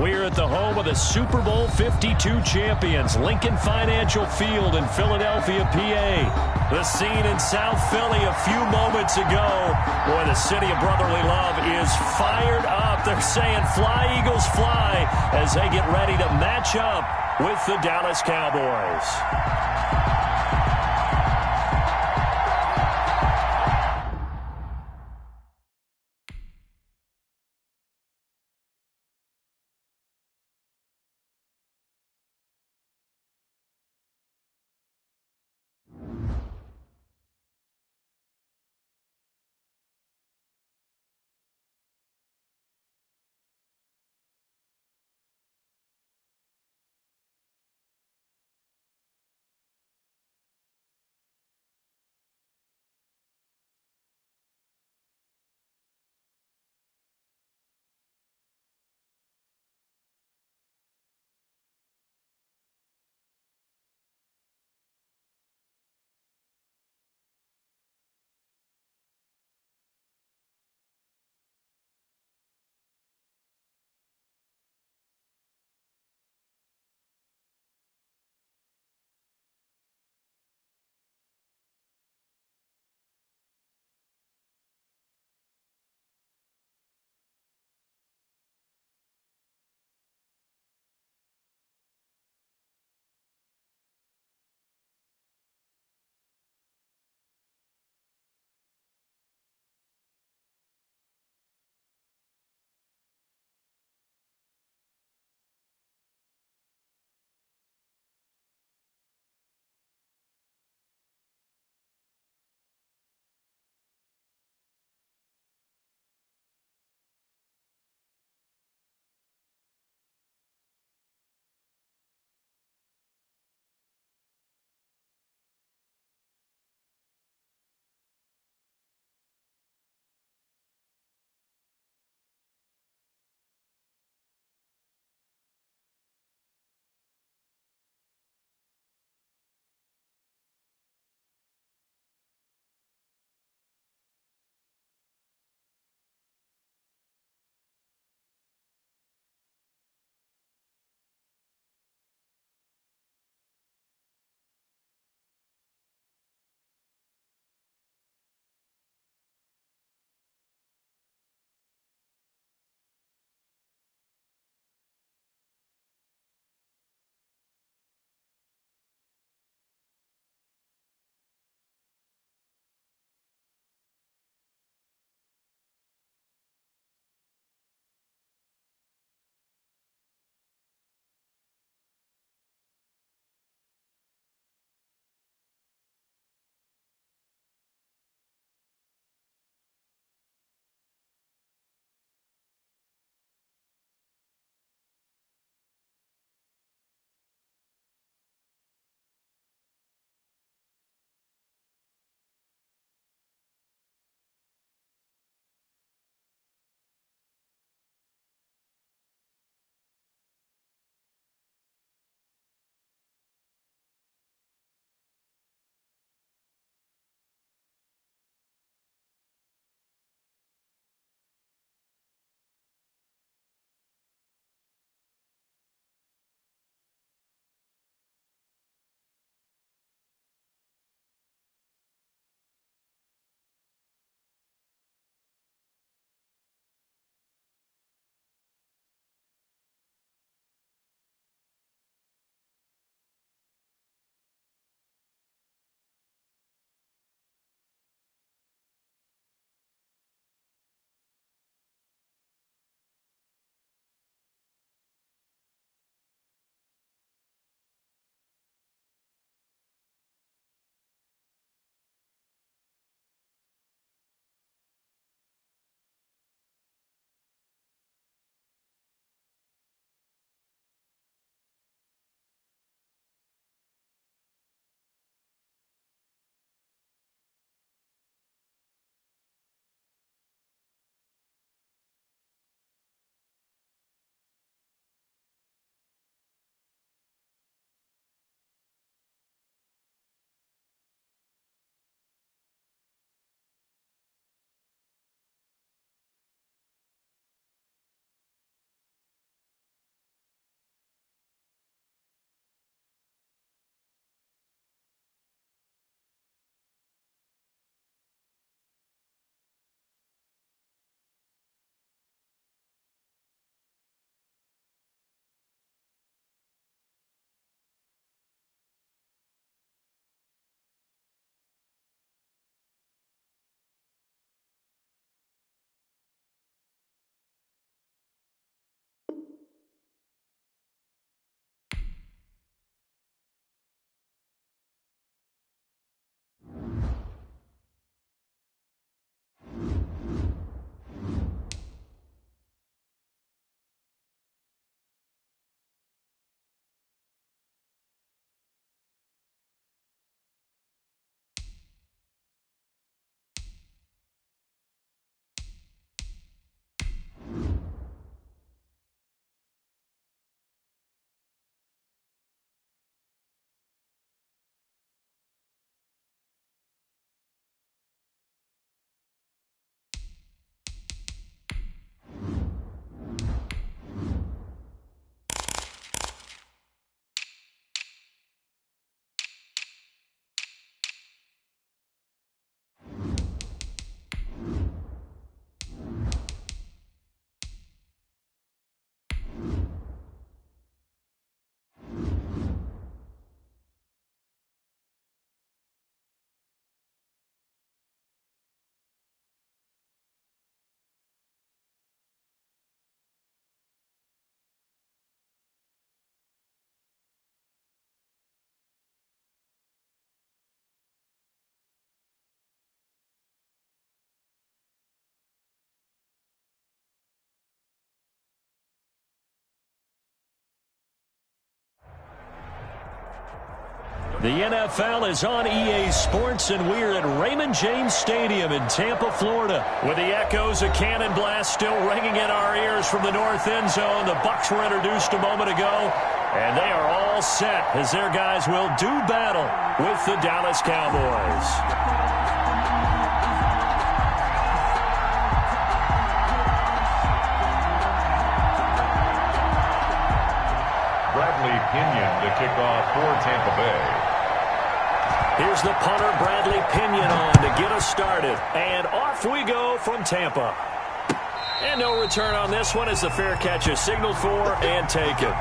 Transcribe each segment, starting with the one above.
We're at the home of the Super Bowl 52 champions, Lincoln Financial Field in Philadelphia, PA. The scene in South Philly a few moments ago. Boy, the city of brotherly love is fired up. They're saying, "Fly, Eagles, fly," as they get ready to match up with the Dallas Cowboys. The NFL is on EA Sports, and we're at Raymond James Stadium in Tampa, Florida. With the echoes of cannon blast still ringing in our ears from the north end zone, the Bucs were introduced a moment ago, and they are all set as their guys will do battle with the Dallas Cowboys. Bradley Pinion to kick off for Tampa Bay. Here's the punter, Bradley Pinion, on to get us started. And off we go from Tampa. And no return on this one as the fair catch is signaled for and taken.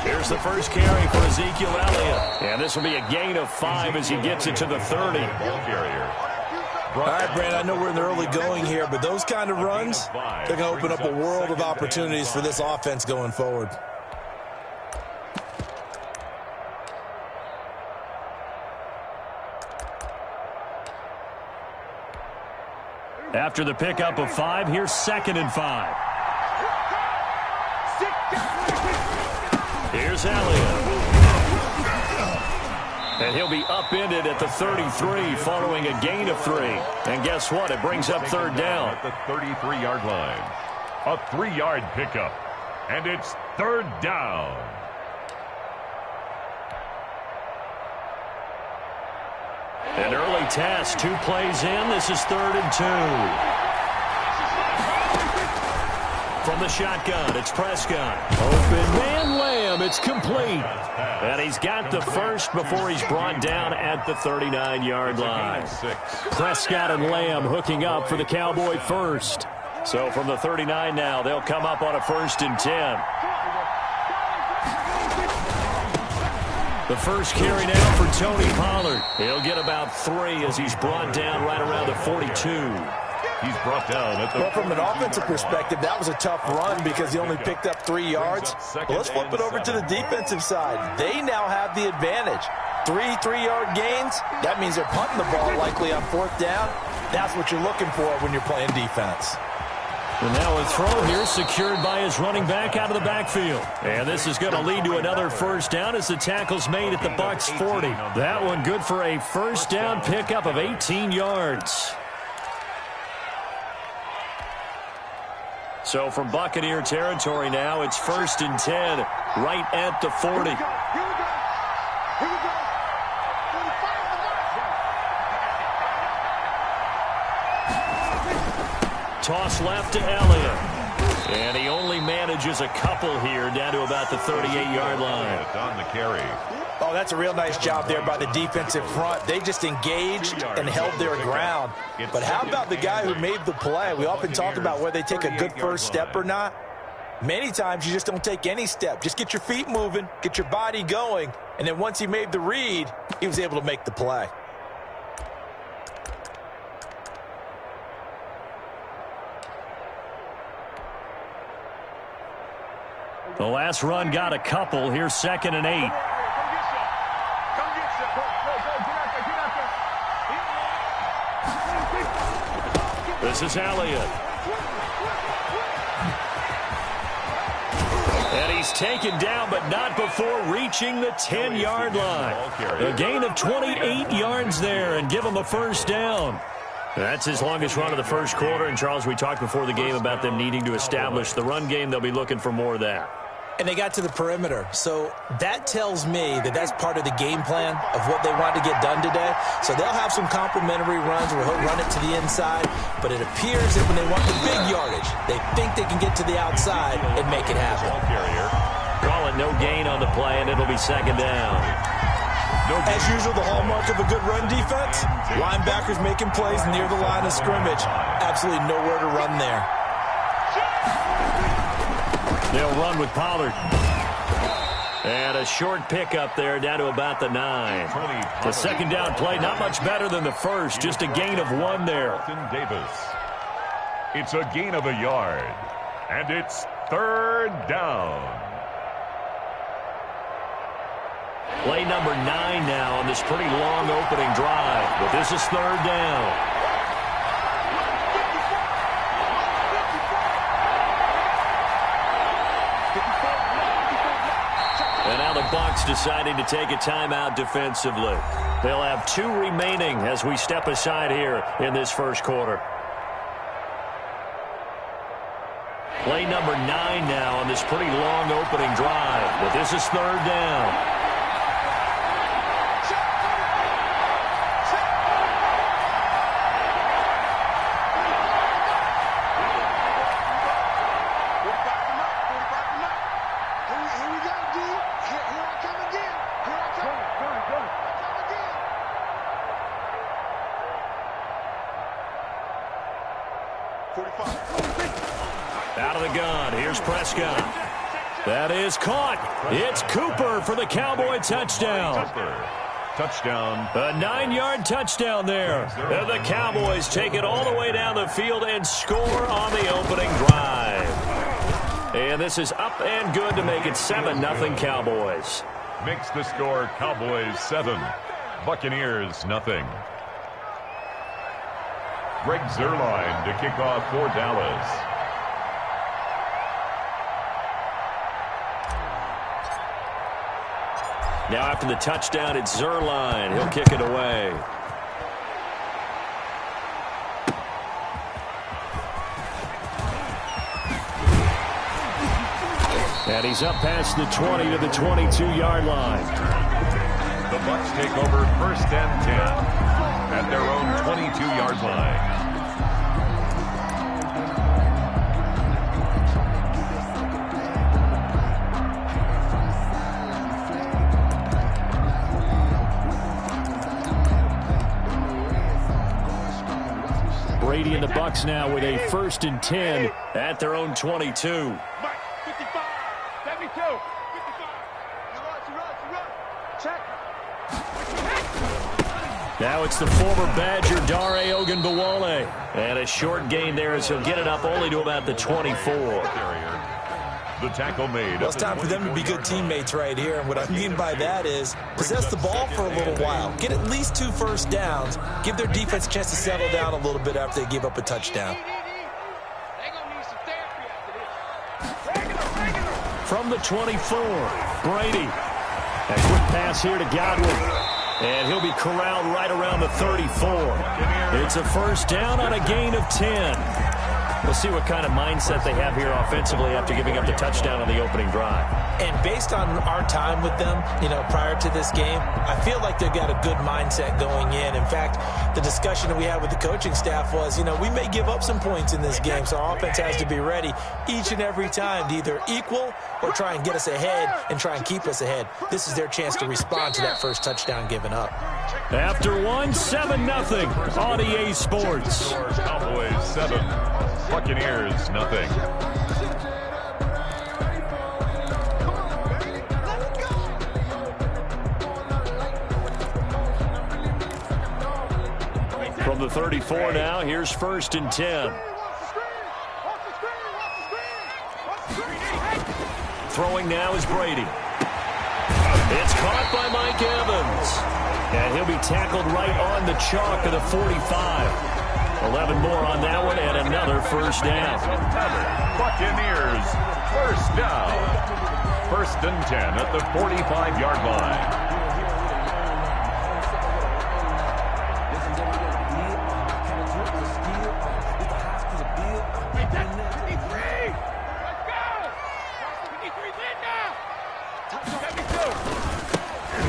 Here's the first carry for Ezekiel Elliott. And this will be a gain of 5 as he gets it to the 30. All right, Brand, I know we're in the early going here, but those kind of runs, they're going to open up a world of opportunities for this offense going forward. After the pickup of 5, here's 2nd and 5. Here's Elliott. And he'll be upended at the 33 following a gain of 3. And guess what? It brings up 3rd down. At the 33-yard line. A 3-yard pickup. And it's 3rd down. An early test. 2 plays in. This is 3rd and 2. From the shotgun, it's Prescott. Open man, Lamb. It's complete. And he's got the first before he's brought down at the 39-yard line. Prescott and Lamb hooking up for the Cowboy first. So from the 39 now, they'll come up on a 1st and 10. The first carry now for Tony Pollard. He'll get about 3 as he's brought down right around the 42. He's brought down at the... Well, from an offensive perspective, that was a tough run because he only picked up 3 yards. But let's flip it over to the defensive side. They now have the advantage. 3 3-yard gains, that means they're punting the ball likely on 4th down. That's what you're looking for when you're playing defense. And now a throw here secured by his running back out of the backfield. And this is going to lead to another 1st down as the tackle's made at the Bucs 40. That one good for a 1st down pickup of 18 yards. So from Buccaneer territory now, it's 1st and 10, right at the 40. Toss left to Elliott. And he only manages a couple here down to about the 38-yard line. On the carry. Oh, that's a real nice job there by the defensive front. They just engaged and held their ground. But how about the guy who made the play? We often talk about whether they take a good first step or not. Many times you just don't take any step. Just get your feet moving, get your body going, and then once he made the read, he was able to make the play. The last run got a couple. Here's 2nd and 8. This is Elliott. And he's taken down, but not before reaching the 10-yard line. A gain of 28 yards there and give him a 1st down. That's his longest run of the first quarter. And, Charles, we talked before the game about them needing to establish the run game. They'll be looking for more of that. And they got to the perimeter. So that tells me that that's part of the game plan of what they want to get done today. So they'll have some complementary runs where he'll run it to the inside. But it appears that when they want the big yardage, they think they can get to the outside and make it happen. Call it no gain on the play, and it'll be 2nd down. No As usual, the hallmark of a good run defense, linebackers making plays near the line of scrimmage. Absolutely nowhere to run there. They'll run with Pollard. And a short pickup there down to about the 9. The second down play, not much better than the first, just a gain of 1 there. Davis. It's a gain of a yard, and it's third down. Play number 9 now on this pretty long opening drive, but this is third down. And now the Bucs deciding to take a timeout defensively. They'll have 2 remaining as we step aside here in this first quarter. Play number 9 now on this pretty long opening drive, but this is third down. Out of the gun. Here's Prescott. That is caught. It's Cooper for the Cowboy touchdown. Touchdown. A 9-yard touchdown there. And the Cowboys take it all the way down the field and score on the opening drive. And this is up and good to make it 7-0 Cowboys. Makes the score Cowboys 7, Buccaneers nothing. Greg Zuerlein to kick off for Dallas. Now after the touchdown, it's Zuerlein. He'll kick it away. And he's up past the 20 to the 22-yard line. The Bucs take over first and 10 at their own 22-yard line. Brady and the Bucs now with a first and 10 at their own 22. Now it's the former Badger, Dare Ogunbowale. And a short gain there as he'll get it up only to about the 24. The tackle made. Well, it's time for them to be good teammates right here. And what I mean by that is possess the ball for a little while. Get at least 2 first downs. Give their defense a chance to settle down a little bit after they give up a touchdown. From the 24, Brady. A quick pass here to Godwin. And he'll be corralled right around the 34. It's a first down on a gain of 10. We'll see what kind of mindset they have here offensively after giving up the touchdown on the opening drive. And based on our time with them, prior to this game, I feel like they've got a good mindset going in. In fact, the discussion that we had with the coaching staff was, we may give up some points in this game, so our offense has to be ready each and every time to either equal or try and get us ahead and try and keep us ahead. This is their chance to respond to that first touchdown given up. After 7-0 on EA Sports. Cowboys 7, Buccaneers nothing. From the 34 now, here's first and 10. Throwing now is Brady. It's caught by Mike Evans. And he'll be tackled right on the chalk of the 45. 11 more on that one and another first down. Buccaneers first down. First and 10 at the 45-yard line.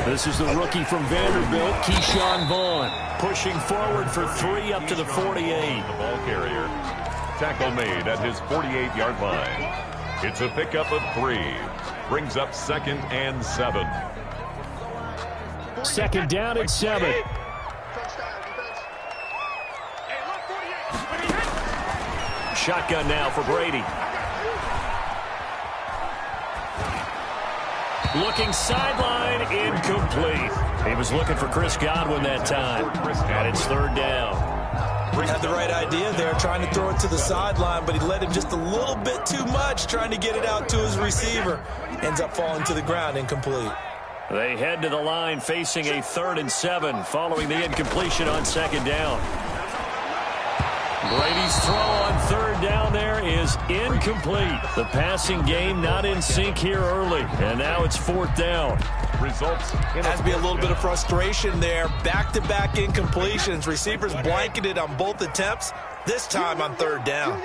This is the rookie from Vanderbilt, Keyshawn Vaughn, pushing forward for 3 up to the 48. The ball carrier. Tackle made at his 48-yard line. It's a pickup of 3. Brings up second and 7. Second down and 7. Shotgun now for Brady. Looking sideline, incomplete. He was looking for Chris Godwin that time. And it's third down. Had the right idea there, trying to throw it to the sideline, but he let him just a little bit too much, trying to get it out to his receiver. Ends up falling to the ground, incomplete. They head to the line facing a 3rd and 7 following the incompletion on second down. Brady's throw on third down there is incomplete. The passing game not in sync here early, and now it's 4th down. Results. Has to be a little bit of frustration there. Back-to-back incompletions. Receivers blanketed on both attempts, this time on third down.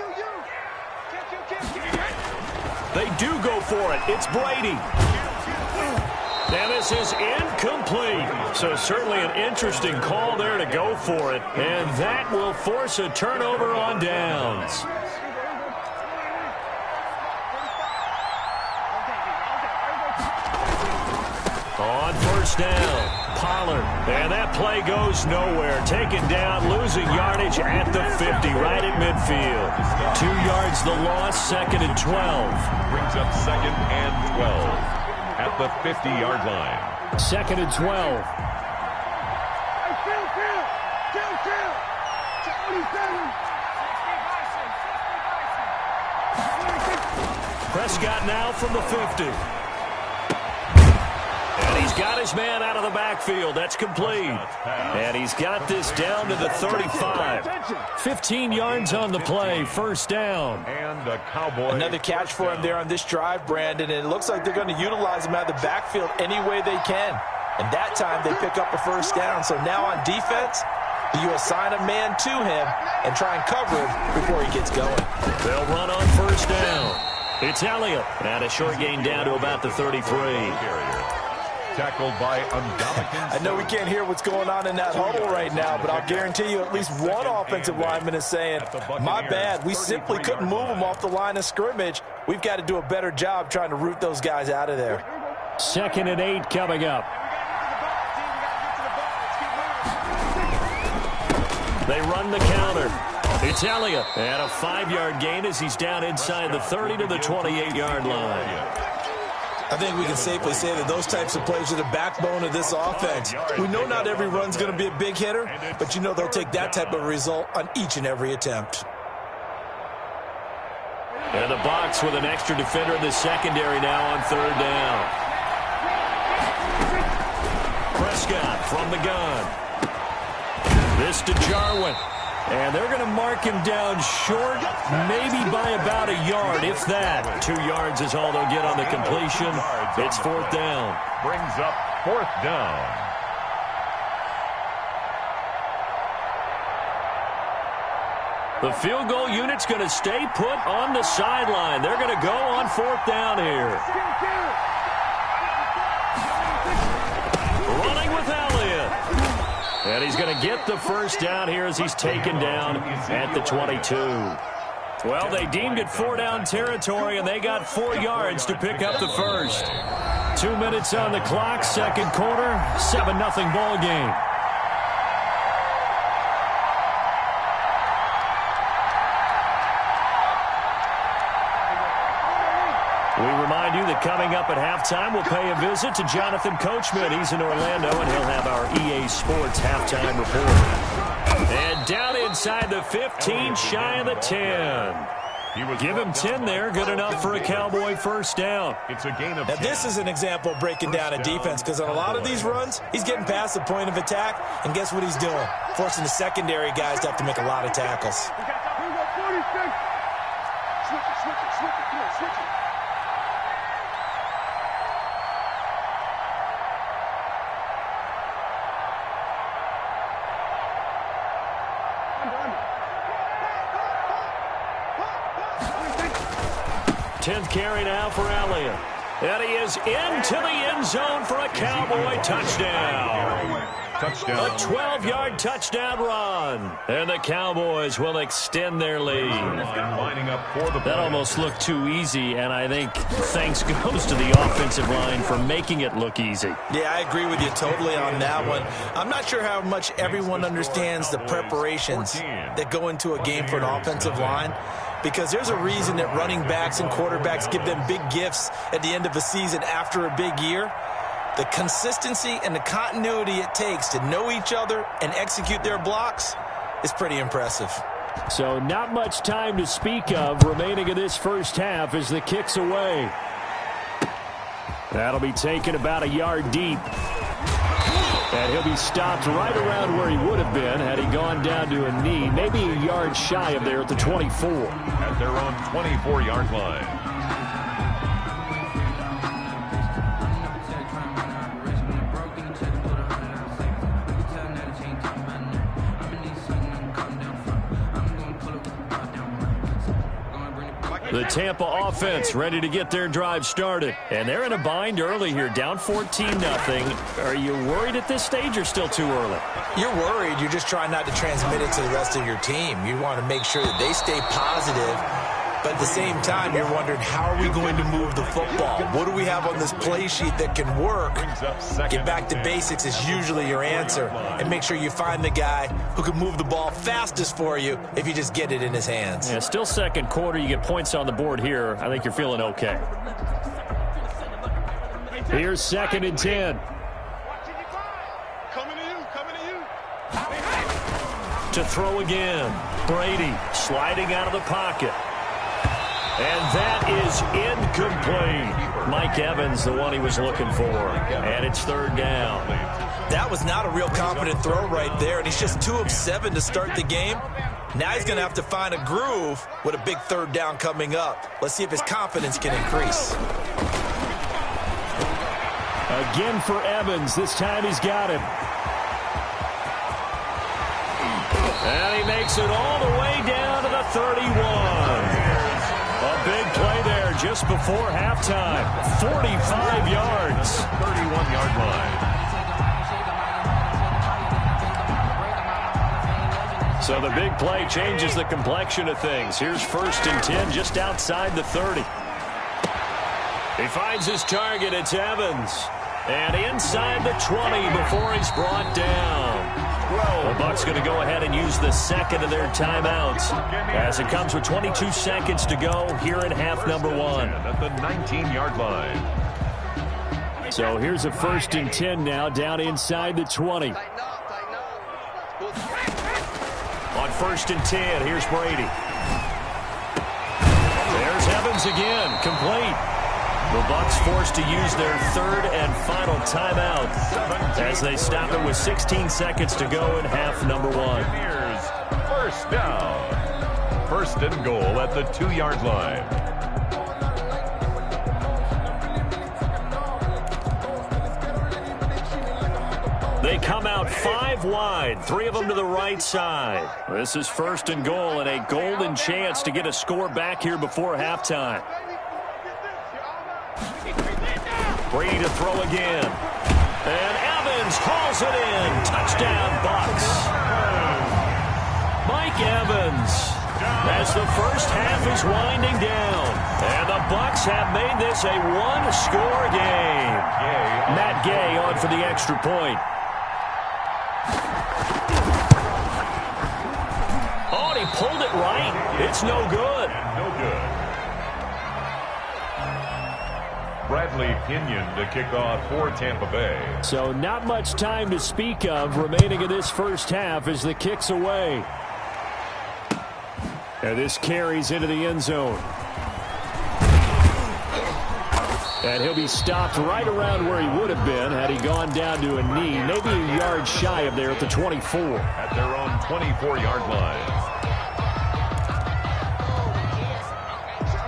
They do go for it. It's Brady. And this is incomplete. So certainly an interesting call there to go for it. And that will force a turnover on downs. On first down, Pollard. And that play goes nowhere. Taken down, losing yardage at the 50, right at midfield. 2 yards the loss, 2nd and 12. Brings up 2nd and 12. At the 50-yard line. 2nd and 12. Prescott now from the 50. And he's got his man out of the backfield. That's complete. And he's got this down to the 35. 15 yards on the play. First down. And the Cowboys. Another catch for him there on this drive, Brandon. And it looks like they're going to utilize him out of the backfield any way they can. And that time they pick up a first down. So now on defense, you assign a man to him and try and cover him before he gets going. They'll run on first down. It's Elliott. And a short gain down to about the 33. Tackled by I know we can't hear what's going on in that huddle right now, but I'll guarantee you at least one offensive lineman is saying, my bad, we simply couldn't move them off the line of scrimmage. We've got to do a better job trying to root those guys out of there. 2nd and 8 coming up. They run the counter. It's Elliott. And a 5-yard gain as he's down inside the 30 to the 28-yard line. I think we can safely say that those types of plays are the backbone of this offense. We know not every run's going to be a big hitter, but you know they'll take that type of result on each and every attempt. And the box with an extra defender in the secondary now on third down. Prescott from the gun. This to Jarwin. And they're going to mark him down short, maybe by about a yard, if that. 2 yards is all they'll get on the completion. It's 4th down. Brings up 4th down. The field goal unit's going to stay put on the sideline. They're going to go on 4th down here. Running with Elliott. And he's going to get the first down here as he's taken down at the 22. Well, they deemed it 4-down territory, and they got 4 yards to pick up the first. 2 minutes on the clock, second quarter, 7-0 ball game. We remind you that coming up at halftime, we'll pay a visit to Jonathan Coachman. He's in Orlando, and he'll have our EA Sports halftime report. And down inside the 15, shy of the 10. Give him 10 there, good enough for a Cowboy first down. It's a gain of 10. Now, this is an example of breaking down a defense, because on a lot of these runs, he's getting past the point of attack, and guess what he's doing? Forcing the secondary guys to have to make a lot of tackles. Tenth carry now for Elliott. And he is into the end zone for a Cowboy touchdown. Touchdown. A 12-yard touchdown run. And the Cowboys will extend their lead. Lining up for the That almost looked too easy, and I think thanks goes to the offensive line for making it look easy. Yeah, I agree with you totally on that one. I'm not sure how much everyone understands the preparations that go into a game for an offensive line, because there's a reason that running backs and quarterbacks give them big gifts at the end of a season after a big year. The consistency and the continuity it takes to know each other and execute their blocks is pretty impressive. So not much time to speak of remaining in this first half as the kick's away. That'll be taken about a yard deep. And he'll be stopped right around where he would have been had he gone down to a knee, maybe a yard shy of there at the 24. At their own 24-yard line. The Tampa offense ready to get their drive started. And they're in a bind early here, down 14-0. Are you worried at this stage or still too early? You're worried. You're just trying not to transmit it to the rest of your team. You want to make sure that they stay positive. But at the same time, you're wondering, how are we going to move the football? What do we have on this play sheet that can work? Get back to basics is usually your answer. And make sure you find the guy who can move the ball fastest for you if you just get it in his hands. Yeah, still second quarter. You get points on the board here. I think you're feeling okay. Here's 2nd and 10. To throw again. Brady sliding out of the pocket. And that is incomplete. Mike Evans, the one he was looking for. And it's 3rd down. That was not a real confident throw right there, and he's just 2 of 7 to start the game. Now he's going to have to find a groove with a big 3rd down coming up. Let's see if his confidence can increase. Again for Evans. This time he's got him. And he makes it all the way down to the 31. A big play there just before halftime. 45 yards. 31-yard line. So the big play changes the complexion of things. Here's 1st and 10 just outside the 30. He finds his target. It's Evans. And inside the 20 before he's brought down. The Bucs going to go ahead and use the 2nd of their timeouts as it comes with 22 seconds to go here in half number 1. At the 19-yard line. So here's a 1st and 10 now down inside the 20. On 1st and 10, here's Brady. There's Evans again, complete. The Bucs forced to use their 3rd and final timeout as they stop it with 16 seconds to go in half number 1. Here's 1st down. 1st and goal at the 2-yard line. They come out 5 wide, 3 of them to the right side. This is 1st and goal and a golden chance to get a score back here before halftime. Brady to throw again. And Evans hauls it in. Touchdown, Bucs. Mike Evans, as the first half is winding down. And the Bucs have made this a 1-score game. Matt Gay on for the extra point. Oh, and he pulled it right. It's no good. No good. Bradley Pinion to kick off for Tampa Bay. So not much time to speak of remaining in this first half as the kick's away. And this carries into the end zone. And he'll be stopped right around where he would have been had he gone down to a knee, maybe a yard shy of there at the 24. At their own 24-yard line.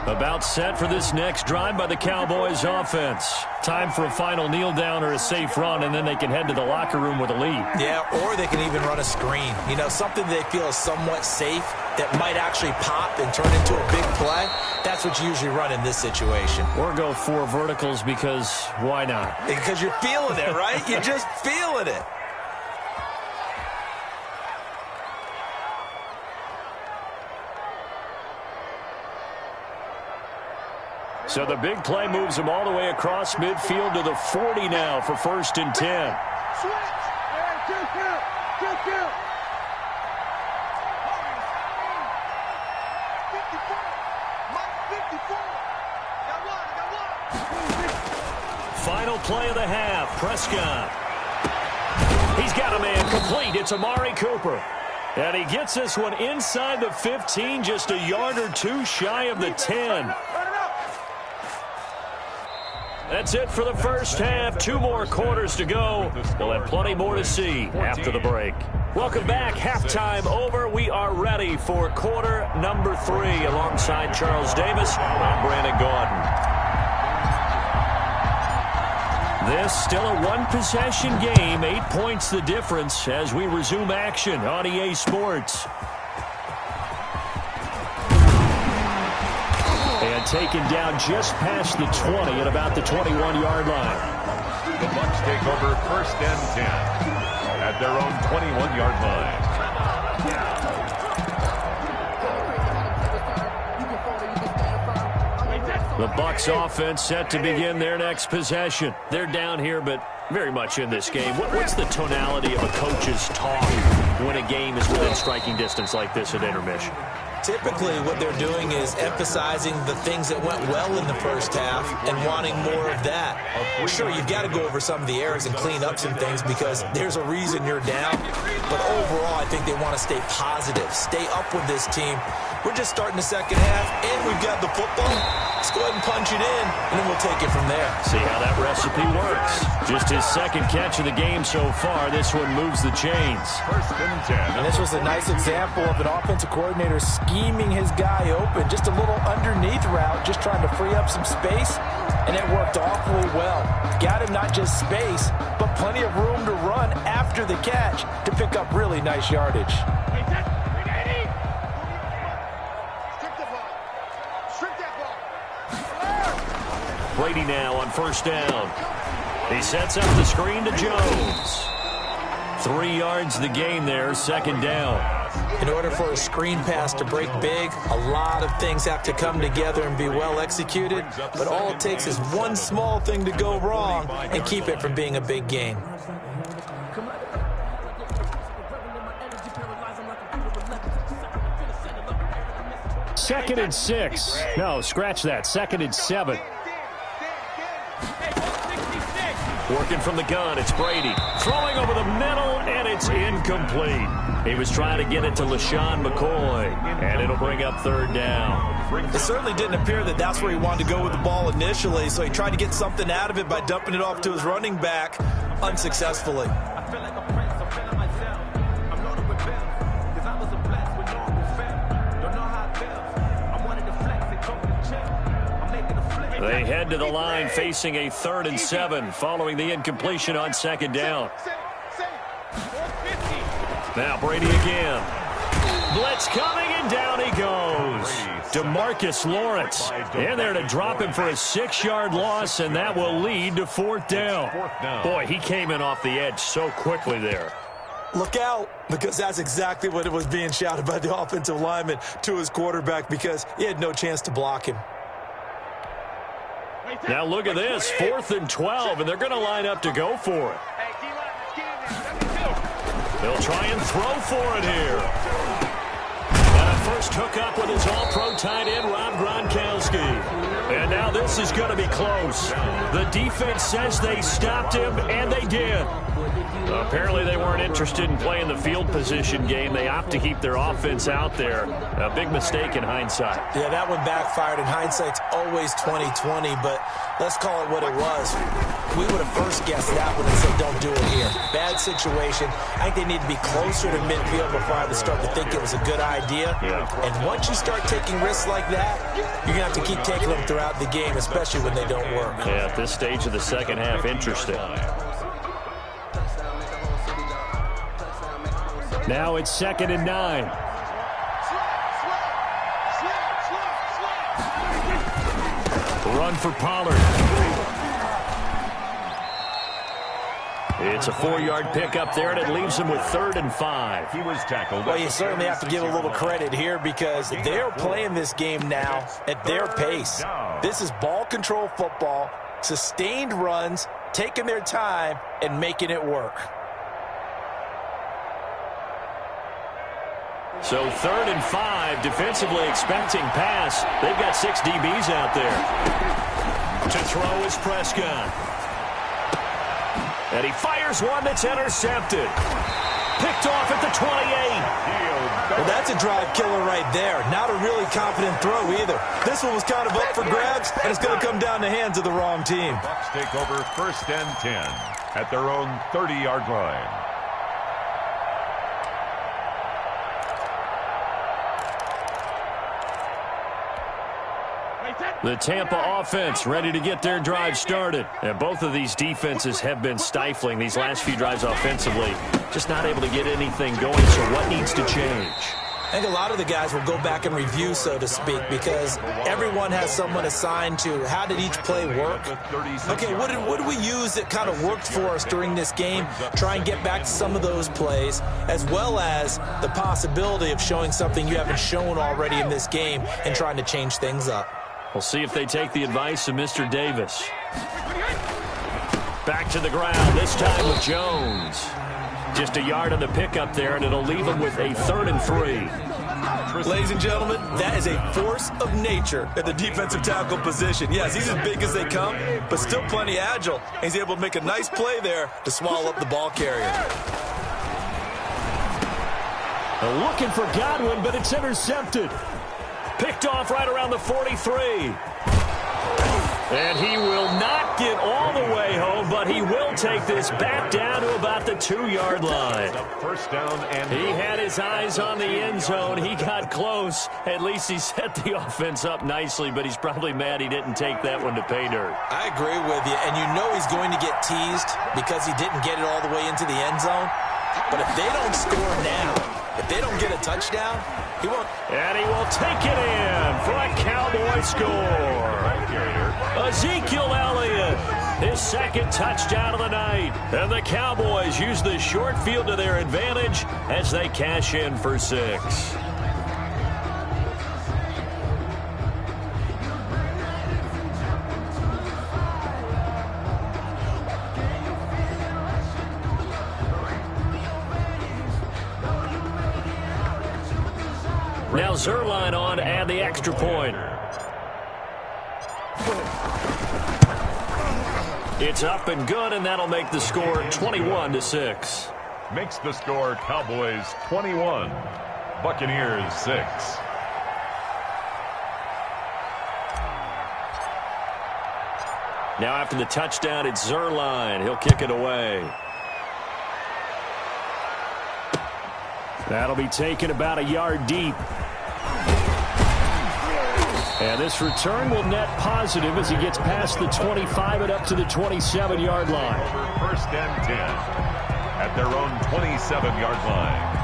About set for this next drive by the Cowboys offense. Time for a final kneel down or a safe run, and then they can head to the locker room with a lead. Yeah, or they can even run a screen. You know, something they feel is somewhat safe that might actually pop and turn into a big play. That's what you usually run in this situation. Or go 4 verticals because why not? Because you're feeling it, right? You're just feeling it. So the big play moves him all the way across midfield to the 40 now for 1st and 10. Final play of the half. Prescott. He's got a man complete. It's Amari Cooper. And he gets this one inside the 15, just a yard or two shy of the 10. That's it for the first half. 2 more quarters to go. We'll have plenty more to see after the break. Welcome back. Halftime over. We are ready for quarter number 3. Alongside Charles Davis, I'm Brandon Gaudin. This still a one-possession game. 8 points the difference as we resume action on EA Sports. And taken down just past the 20 at about the 21-yard line. The Bucs take over 1st and 10 at their own 21-yard line. The Bucs offense set to begin their next possession. They're down here, but very much in this game. What's the tonality of a coach's talk when a game is within striking distance like this at intermission? Typically, what they're doing is emphasizing the things that went well in the first half and wanting more of that. Sure, you've got to go over some of the errors and clean up some things because there's a reason you're down. But overall, I think they want to stay positive, stay up with this team. We're just starting the second half, and we've got the football. Let's go ahead and punch it in, and then we'll take it from there. See how that recipe works. Just his second catch of the game so far. This one moves the chains. 1st and 10. And this was a nice example of an offensive coordinator scheming his guy open. Just a little underneath route, just trying to free up some space, and it worked awfully well. Got him not just space, but plenty of room to run after the catch to pick up really nice yardage. Brady now on 1st down. He sets up the screen to Jones. 3 yards the gain there, 2nd down. In order for a screen pass to break big, a lot of things have to come together and be well executed, but all it takes is one small thing to go wrong and keep it from being a big gain. Second and 6. No, scratch that. 2nd and 7. Working from the gun, it's Brady. Throwing over the middle, and it's incomplete. He was trying to get it to LaShawn McCoy, and it'll bring up 3rd down. It certainly didn't appear that that's where he wanted to go with the ball initially, so he tried to get something out of it by dumping it off to his running back unsuccessfully. They head to the line facing a 3rd and 7 following the incompletion on 2nd down. Now Brady again. Blitz coming, and down he goes. DeMarcus Lawrence in there to drop him for a 6-yard loss, and that will lead to 4th down. Boy, he came in off the edge so quickly there. Look out, because that's exactly what it was being shouted by the offensive lineman to his quarterback because he had no chance to block him. Now look at this, 4th and 12, and they're going to line up to go for it. They'll try and throw for it here. And a first hookup with his all-pro tight end, Rob Gronkowski. And now this is going to be close. The defense says they stopped him, and they did. Apparently they weren't interested in playing the field position game. They opt to keep their offense out there. A big mistake in hindsight. Yeah, that one backfired. In hindsight's always 20/20, but let's call it what it was. We would have first guessed that one and said, don't do it here. Bad situation. I think they need to be closer to midfield before I would start to think it was a good idea. Yeah. And once you start taking risks like that, you're going to have to keep taking them throughout the game, especially when they don't work. Yeah, at this stage of the second half, interesting. Now it's 2nd and 9. Run for Pollard. It's a 4-yard pickup there, and it leaves them with 3rd and 5. He was tackled. Well, you certainly have to give a little credit here because they're playing this game now at their pace. This is ball control football, sustained runs, taking their time, and making it work. So 3rd and 5, defensively expecting pass. They've got 6 DBs out there. To throw is Prescott. And he fires one that's intercepted. Picked off at the 28. Well, that's a drive killer right there. Not a really confident throw either. This one was kind of up for grabs, and it's going to come down the hands of the wrong team. Bucs take over 1st and 10 at their own 30-yard line. The Tampa offense ready to get their drive started. And both of these defenses have been stifling these last few drives offensively. Just not able to get anything going, so what needs to change? I think a lot of the guys will go back and review, so to speak, because everyone has someone assigned to how did each play work. Okay, what did we use that kind of worked for us during this game? Try and get back to some of those plays, as well as the possibility of showing something you haven't shown already in this game and trying to change things up. We'll see if they take the advice of Mr. Davis. Back to the ground, this time with Jones. Just a yard on the pickup there, and it'll leave him with a 3rd and 3. Ladies and gentlemen, that is a force of nature at the defensive tackle position. Yes, he's as big as they come, but still plenty agile. He's able to make a nice play there to swallow up the ball carrier. Looking for Godwin, but it's intercepted. Picked off right around the 43. And he will not get all the way home, but he will take this back down to about the 2-yard line. 1st down, and he had his eyes on the end zone. He got close. At least he set the offense up nicely, but he's probably mad he didn't take that one to pay dirt. I agree with you, and you know he's going to get teased because he didn't get it all the way into the end zone. But if they don't score now, if they don't get a touchdown, he won't. And he will take it in for a Cowboy score. Ezekiel Elliott, his 2nd touchdown of the night. And the Cowboys use the short field to their advantage as they cash in for 6. Now Zerline on to add the extra point. It's up and good, and that'll make the score 21-6. Makes the score Cowboys 21, Buccaneers 6. Now after the touchdown, it's Zerline. He'll kick it away. That'll be taken about a yard deep. And this return will net positive as he gets past the 25 and up to the 27-yard line. 1st and 10 at their own 27-yard line.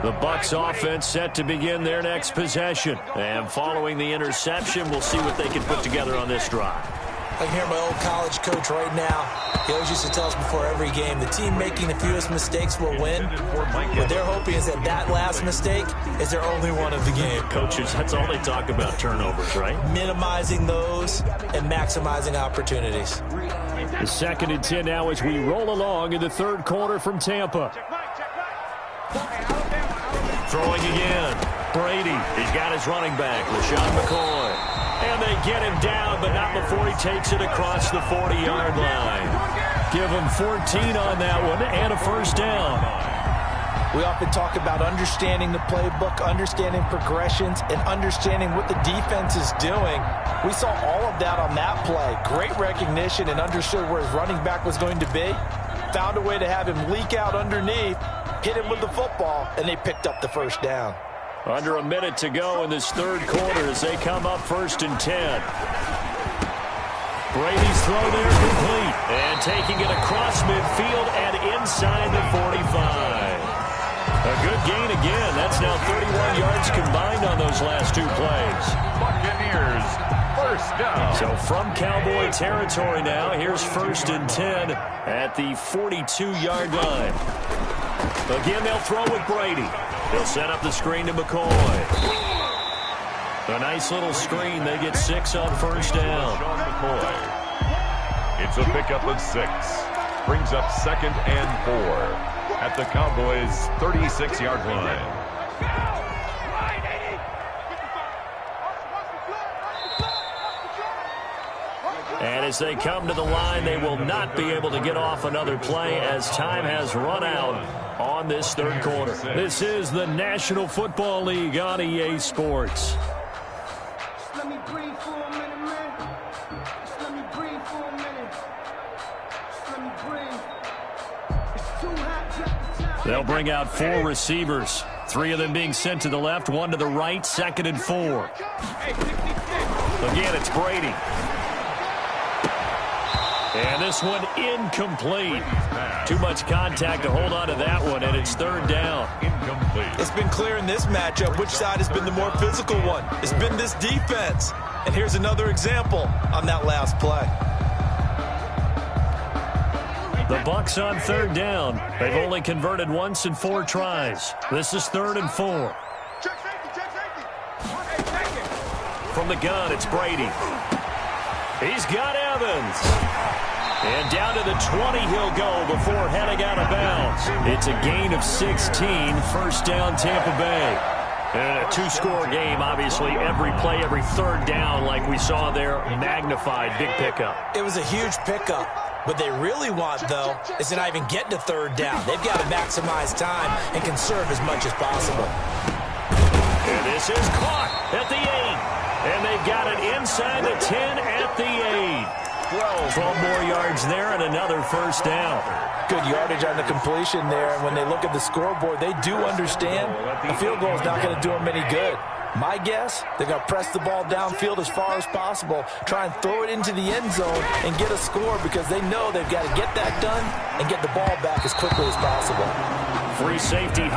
The Bucs offense set to begin their next possession. And following the interception, we'll see what they can put together on this drive. I can hear my old college coach right now. He always used to tell us before every game, the team making the fewest mistakes will win. What they're hoping is that that last mistake is their only one of the game. Coaches, that's all they talk about, turnovers, right? Minimizing those and maximizing opportunities. The 2nd and 10 now as we roll along in the 3rd quarter from Tampa. Throwing again. Brady. He's got his running back, LaShawn McCoy. And they get him down, but not before he takes it across the 40-yard line. Give him 14 on that one and a 1st down. We often talk about understanding the playbook, understanding progressions, and understanding what the defense is doing. We saw all of that on that play. Great recognition and understood where his running back was going to be. Found a way to have him leak out underneath, hit him with the football, and they picked up the 1st down. Under a minute to go in this 3rd quarter as they come up 1st and 10. Brady's throw there complete. And taking it across midfield and inside the 45. A good gain again. That's now 31 yards combined on those last 2 plays. Buccaneers, first down. So from Cowboy territory now, here's 1st and 10 at the 42-yard line. Again, they'll throw with Brady. He'll set up the screen to McCoy. A nice little screen. They get 6 on 1st down. It's a pickup of 6. Brings up 2nd and 4 at the Cowboys' 36-yard line. And as they come to the line, they will not be able to get off another play as time has run out on this 3rd quarter. This is the National Football League on EA Sports. Let me breathe for a minute, man. Just let me breathe for a minute. Just let me breathe. It's too hot. They'll bring out 4 receivers, 3 of them being sent to the left, 1 to the right, 2nd and 4. Again, it's Brady. And this one incomplete. Too much contact to hold on to that one, and it's 3rd down. Incomplete. It's been clear in this matchup which side has been the more physical one. It's been this defense. And here's another example on that last play. The Bucs on 3rd down. They've only converted once in 4 tries. This is 3rd and 4. From the gun, it's Brady. He's got Evans. And down to the 20 he'll go before heading out of bounds. It's a gain of 16, 1st down Tampa Bay. And a 2-score game, obviously, every play, every 3rd down, like we saw there, magnified, big pickup. It was a huge pickup. What they really want, though, is to not even get to 3rd down. They've got to maximize time and conserve as much as possible. And this is caught at the 8. And they've got it inside the 10 at the 8. 12 more yards there and another 1st down. Good yardage on the completion there. And when they look at the scoreboard, they do understand a field goal is not going to do them any good. My guess, they're going to press the ball downfield as far as possible, try and throw it into the end zone and get a score because they know they've got to get that done and get the ball back as quickly as possible. Free safety,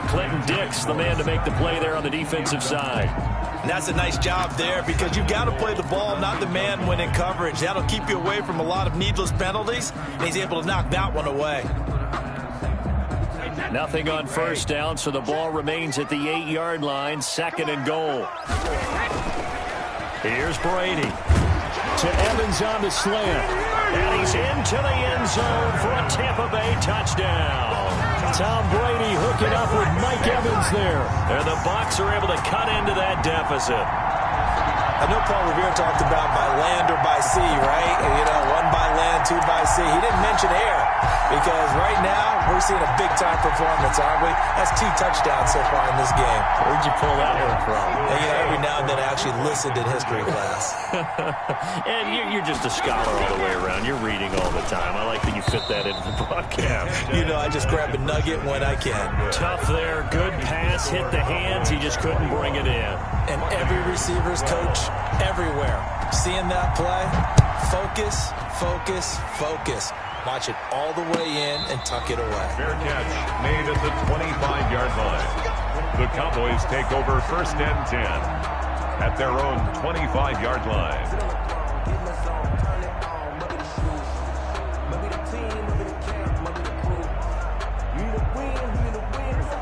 Clinton Dix, the man to make the play there on the defensive side. And that's a nice job there because you've got to play the ball, not the man when in coverage. That'll keep you away from a lot of needless penalties, and he's able to knock that one away. Nothing on 1st down, so the ball remains at the 8-yard line, 2nd and goal. Here's Brady. To Evans on the slant. And he's into the end zone for a Tampa Bay touchdown. Tom Brady hooking up with Mike Evans there. And the Bucs are able to cut into that deficit. I know Paul Revere talked about by land or by sea, right? You know, 1 by land, 2 by sea. He didn't mention air because right now we're seeing a big-time performance, aren't we? That's 2 touchdowns so far in this game. Where'd you pull that one from? And, you know, every now and then I actually listened in history class. And you're just a scholar all the way around. You're reading all the time. I like that you fit that into the broadcast. You know, I just grab a nugget when I can. Tough there. Good pass. Hit the hands. He just couldn't bring it in. And every receiver's coach everywhere. Seeing that play, focus, focus, focus. Watch it all the way in and tuck it away. Fair catch made at the 25-yard line. The Cowboys take over 1st and 10 at their own 25-yard line.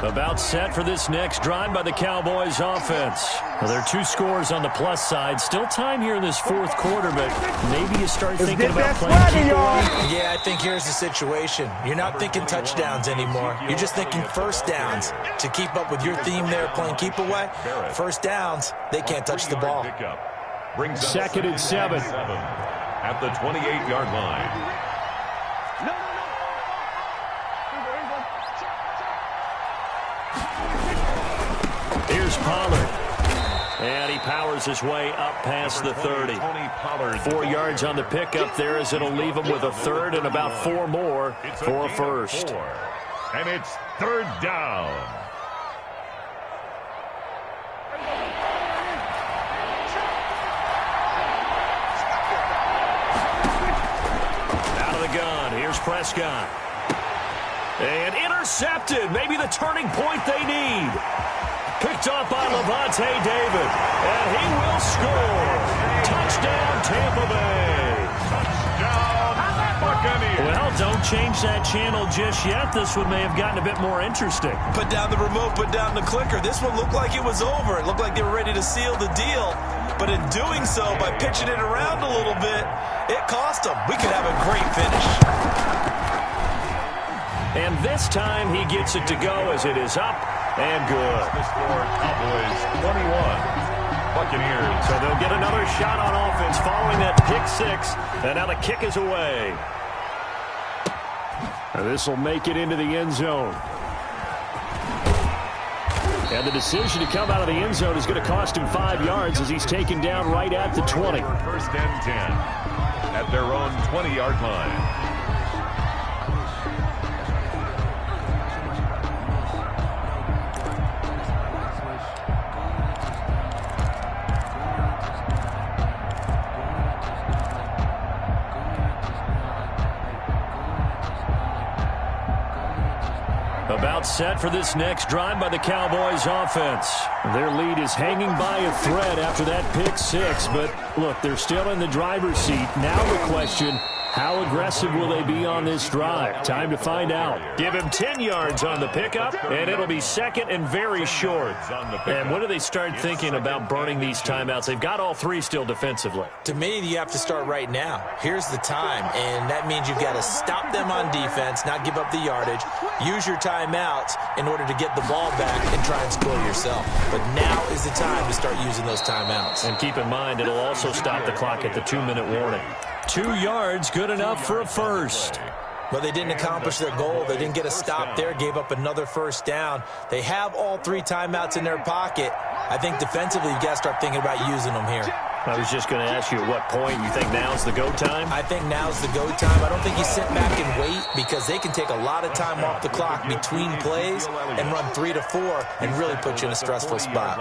About set for this next drive by the Cowboys offense. Well, there are 2 scores on the plus side. Still time here in this 4th quarter, but maybe you start thinking about playing keep away. Yeah, I think here's the situation. You're not thinking touchdowns anymore. You're just thinking 1st downs. To keep up with your theme there, playing keep away, 1st downs, they can't touch the ball. 2nd and 7. At the 28-yard line. Here's Pollard. And he powers his way up past the 30. 4 yards on the pickup there as it'll leave him with a 3rd and about 4 more for a 1st. And it's 3rd down. Out of the gun, here's Prescott. And intercepted. Maybe the turning point they need. Picked off by Levante David. And he will score. Touchdown, Tampa Bay. Touchdown, Buccaneers. Well, don't change that channel just yet. This one may have gotten a bit more interesting. Put down the remote, put down the clicker. This one looked like it was over. It looked like they were ready to seal the deal. But in doing so, by pitching it around a little bit, it cost them. We could have a great finish. And this time he gets it to go as it is up and good. The score, Cowboys 21, Buccaneers. So they'll get another shot on offense following that pick six. And now the kick is away. This will make it into the end zone. And the decision to come out of the end zone is going to cost him 5 yards as he's taken down right at the 20. First and 10 at their own 20-yard line. About set for this next drive by the Cowboys offense. Their lead is hanging by a thread after that pick six, but look, they're still in the driver's seat. Now the question, how aggressive will they be on this drive? Time to find out. Give him 10 yards on the pickup, and it'll be second and very short. And when do they start thinking about burning these timeouts? They've got all three still defensively. To me, you have to start right now. Here's the time, and that means you've got to stop them on defense, not give up the yardage, use your timeouts in order to get the ball back and try and score yourself. But now is the time to start using those timeouts. And keep in mind, it'll also stop the clock at the 2-minute warning. 2 yards, good enough for a first. But they didn't accomplish their goal. They didn't get a stop there, gave up another first down. They have all three timeouts in their pocket. I think defensively, you've got to start thinking about using them here. I was just going to ask you at what point you think now's the go time? I think now's the go time. I don't think you sit back and wait because they can take a lot of time off the clock between plays and run 3 to 4 and really put you in a stressful spot.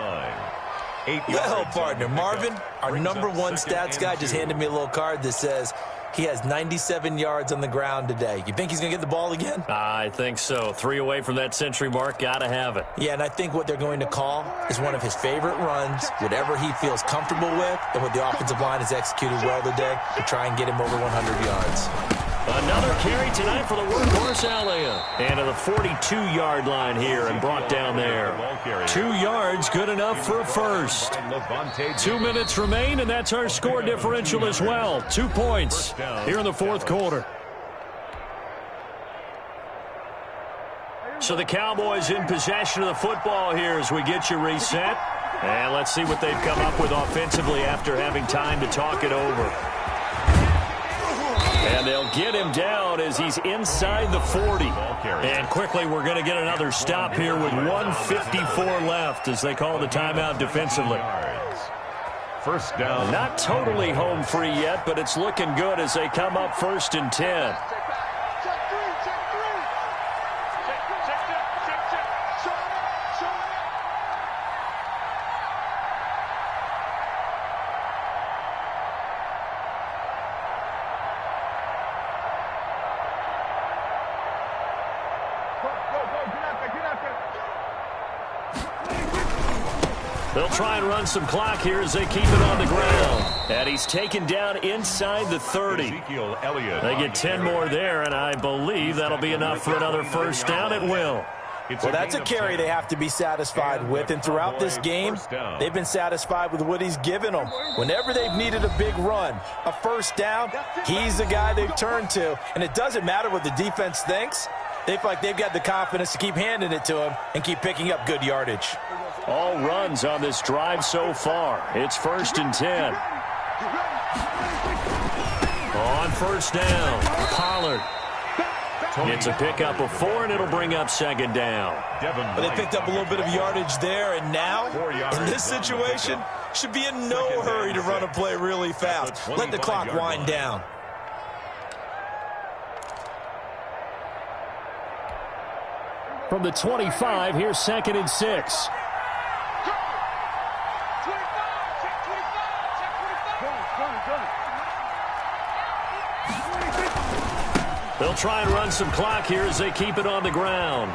Well, partner, Marvin, our number one stats guy, just handed me a little card that says he has 97 yards on the ground today. You think he's going to get the ball again? I think so. 3 away from that century mark. Got to have it. Yeah, and I think what they're going to call is one of his favorite runs, whatever he feels comfortable with, and what the offensive line has executed well today to try and get him over 100 yards. Another carry tonight for the workhorse Alia. And to the 42-yard line here and brought down there. 2 yards, good enough for a first. 2 minutes remain, and that's our score differential as well. 2 points here in the fourth quarter. So the Cowboys in possession of the football here as we get you reset. And let's see what they've come up with offensively after having time to talk it over. And they'll get him down as he's inside the 40. And quickly we're going to get another stop here with 1:54 left as they call the timeout defensively. First down. Not totally home free yet, but it's looking good as they come up 1st and 10. They'll try and run some clock here as they keep it on the ground. And he's taken down inside the 30. They get 10 more there, and I believe that'll be enough for another first down. It will. Well, that's a carry they have to be satisfied with, and throughout this game, they've been satisfied with what he's given them. Whenever they've needed a big run, a first down, he's the guy they've turned to, and it doesn't matter what the defense thinks. They feel like they've got the confidence to keep handing it to him and keep picking up good yardage. All runs on this drive so far. It's 1st and 10. On first down, Pollard. It's a pickup of 4, and it'll bring up 2nd down. But they picked up a little bit of yardage there, and now, in this situation, should be in no hurry to run a play really fast. Let the clock wind down. From the 25, here's 2nd and 6. They'll try and run some clock here as they keep it on the ground.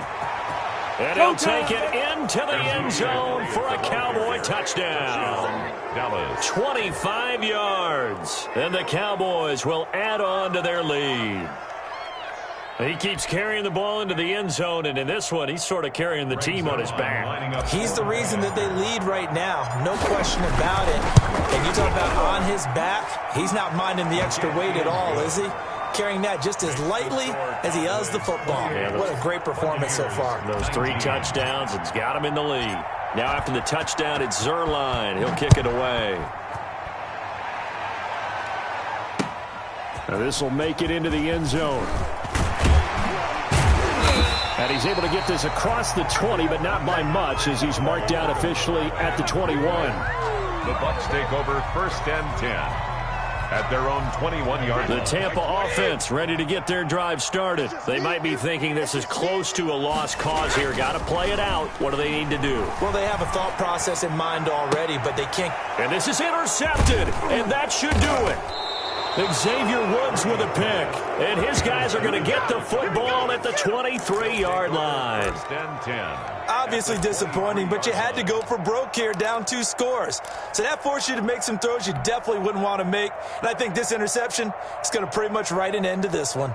And he'll take it into the end zone for a Cowboy touchdown. 25 yards. And the Cowboys will add on to their lead. He keeps carrying the ball into the end zone, and in this one, he's sort of carrying the team on his back. He's the reason that they lead right now. No question about it. And you talk about on his back, he's not minding the extra weight at all, is he? Carrying that just as lightly as he does the football. Yeah, what a great performance so far. Those 3 touchdowns, it's got him in the lead. Now after the touchdown, it's Zerline. He'll kick it away. Now this will make it into the end zone. And he's able to get this across the 20, but not by much, as he's marked down officially at the 21. The Bucs take over 1st and 10 at their own 21-yard line. The Tampa offense ready to get their drive started. They might be thinking this is close to a lost cause here. Got to play it out. What do they need to do? Well, they have a thought process in mind already, but they can't. And this is intercepted, and that should do it. Xavier Woods with a pick, and his guys are going to get the football at the 23-yard line. 1st and 10. Obviously disappointing, but you had to go for broke here, down 2 scores. So that forced you to make some throws you definitely wouldn't want to make. And I think this interception is going to pretty much write an end to this one.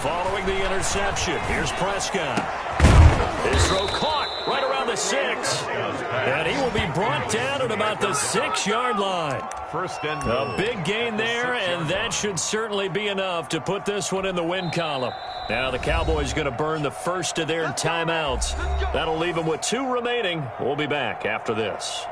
Following the interception, here's Prescott. His throw caught right around the 6. And he will be brought down at about the 6-yard line. 1st and a big gain there, and that should certainly be enough to put this one in the win column. Now the Cowboys going to burn the first of their timeouts. That'll leave them with 2 remaining. We'll be back after this.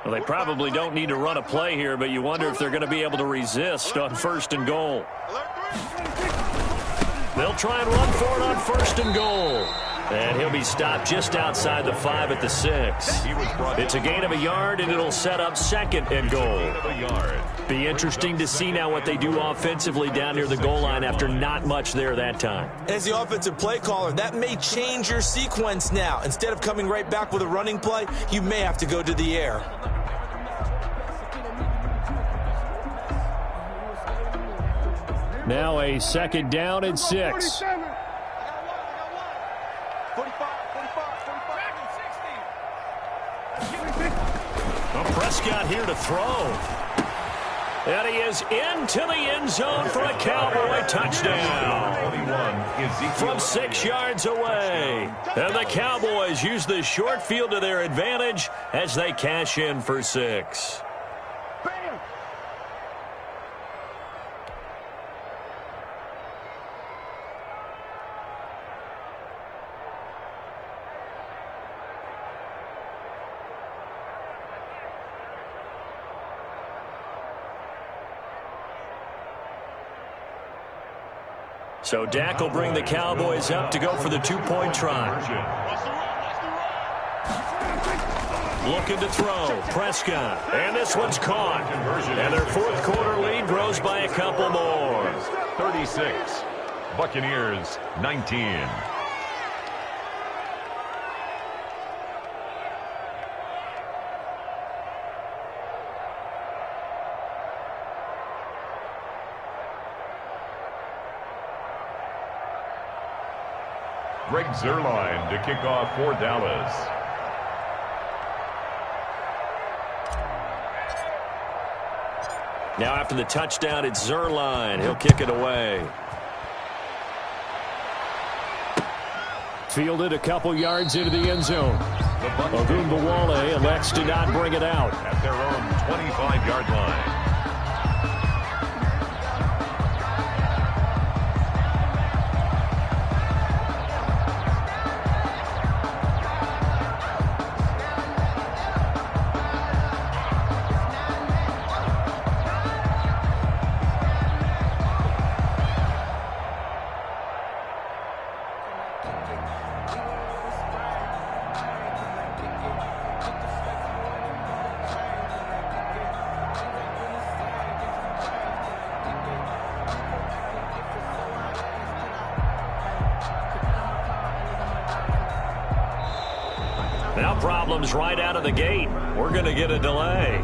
Well, they probably don't need to run a play here, but you wonder if they're going to be able to resist on 1st and goal. They'll try and run for it on 1st and goal. And he'll be stopped just outside the 5 at the 6. It's a gain of a yard, and it'll set up 2nd and goal. Be interesting to see now what they do offensively down near the goal line after not much there that time. As the offensive play caller, that may change your sequence now. Instead of coming right back with a running play, you may have to go to the air. Now a 2nd down and 6. Prescott here to throw. And he is into the end zone for a Cowboy touchdown. From 6 yards away. And the Cowboys use the short field to their advantage as they cash in for 6. So Dak will bring the Cowboys up to go for the 2-point try. Looking to throw. Prescott. And this one's caught. And their 4th quarter lead grows by a couple more. 36. Buccaneers 19. Greg Zerline to kick off for Dallas. Now after the touchdown, it's Zerline. He'll kick it away. Fielded a couple yards into the end zone. Ogunbowale elects to not bring it out. At their own 25-yard line. Now problems right out of the gate. We're going to get a delay.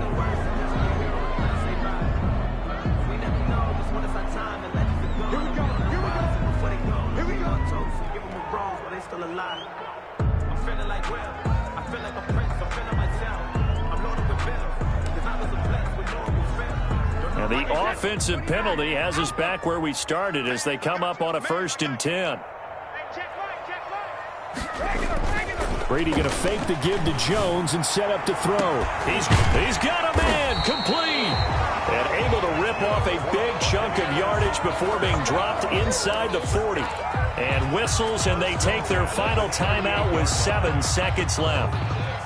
And the offensive penalty has us back where we started as they come up on a 1st and 10. Brady going to fake the give to Jones and set up to throw. He's got a man, complete. And able to rip off a big chunk of yardage before being dropped inside the 40. And whistles, and they take their final timeout with 7 seconds left.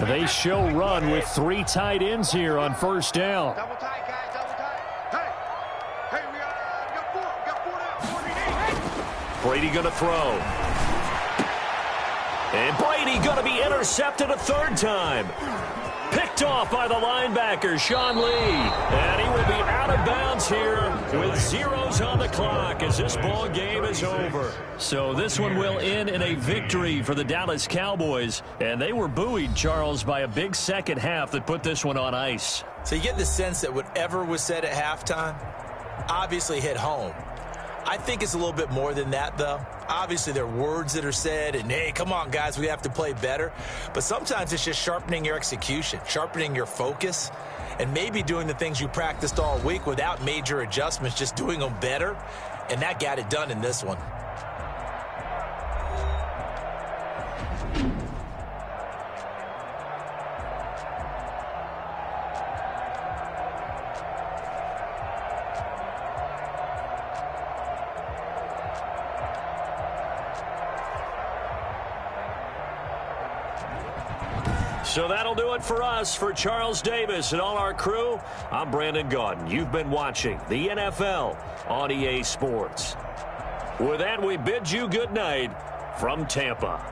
They show run with 3 tight ends here on 1st down. Double tight, guys, double tight. Hey, we got 4 down. Brady going to throw. And Brady going to be intercepted a 3rd time. Picked off by the linebacker, Sean Lee. And he will be out of bounds here with zeros on the clock as this ball game is over. So this one will end in a victory for the Dallas Cowboys. And they were buoyed, Charles, by a big second half that put this one on ice. So you get the sense that whatever was said at halftime obviously hit home. I think it's a little bit more than that, though. Obviously, there are words that are said, and, hey, come on, guys, we have to play better. But sometimes it's just sharpening your execution, sharpening your focus, and maybe doing the things you practiced all week without major adjustments, just doing them better. And that got it done in this one. So that'll do it for us. For Charles Davis and all our crew, I'm Brandon Gaudin. You've been watching the NFL on EA Sports. With that, we bid you good night from Tampa.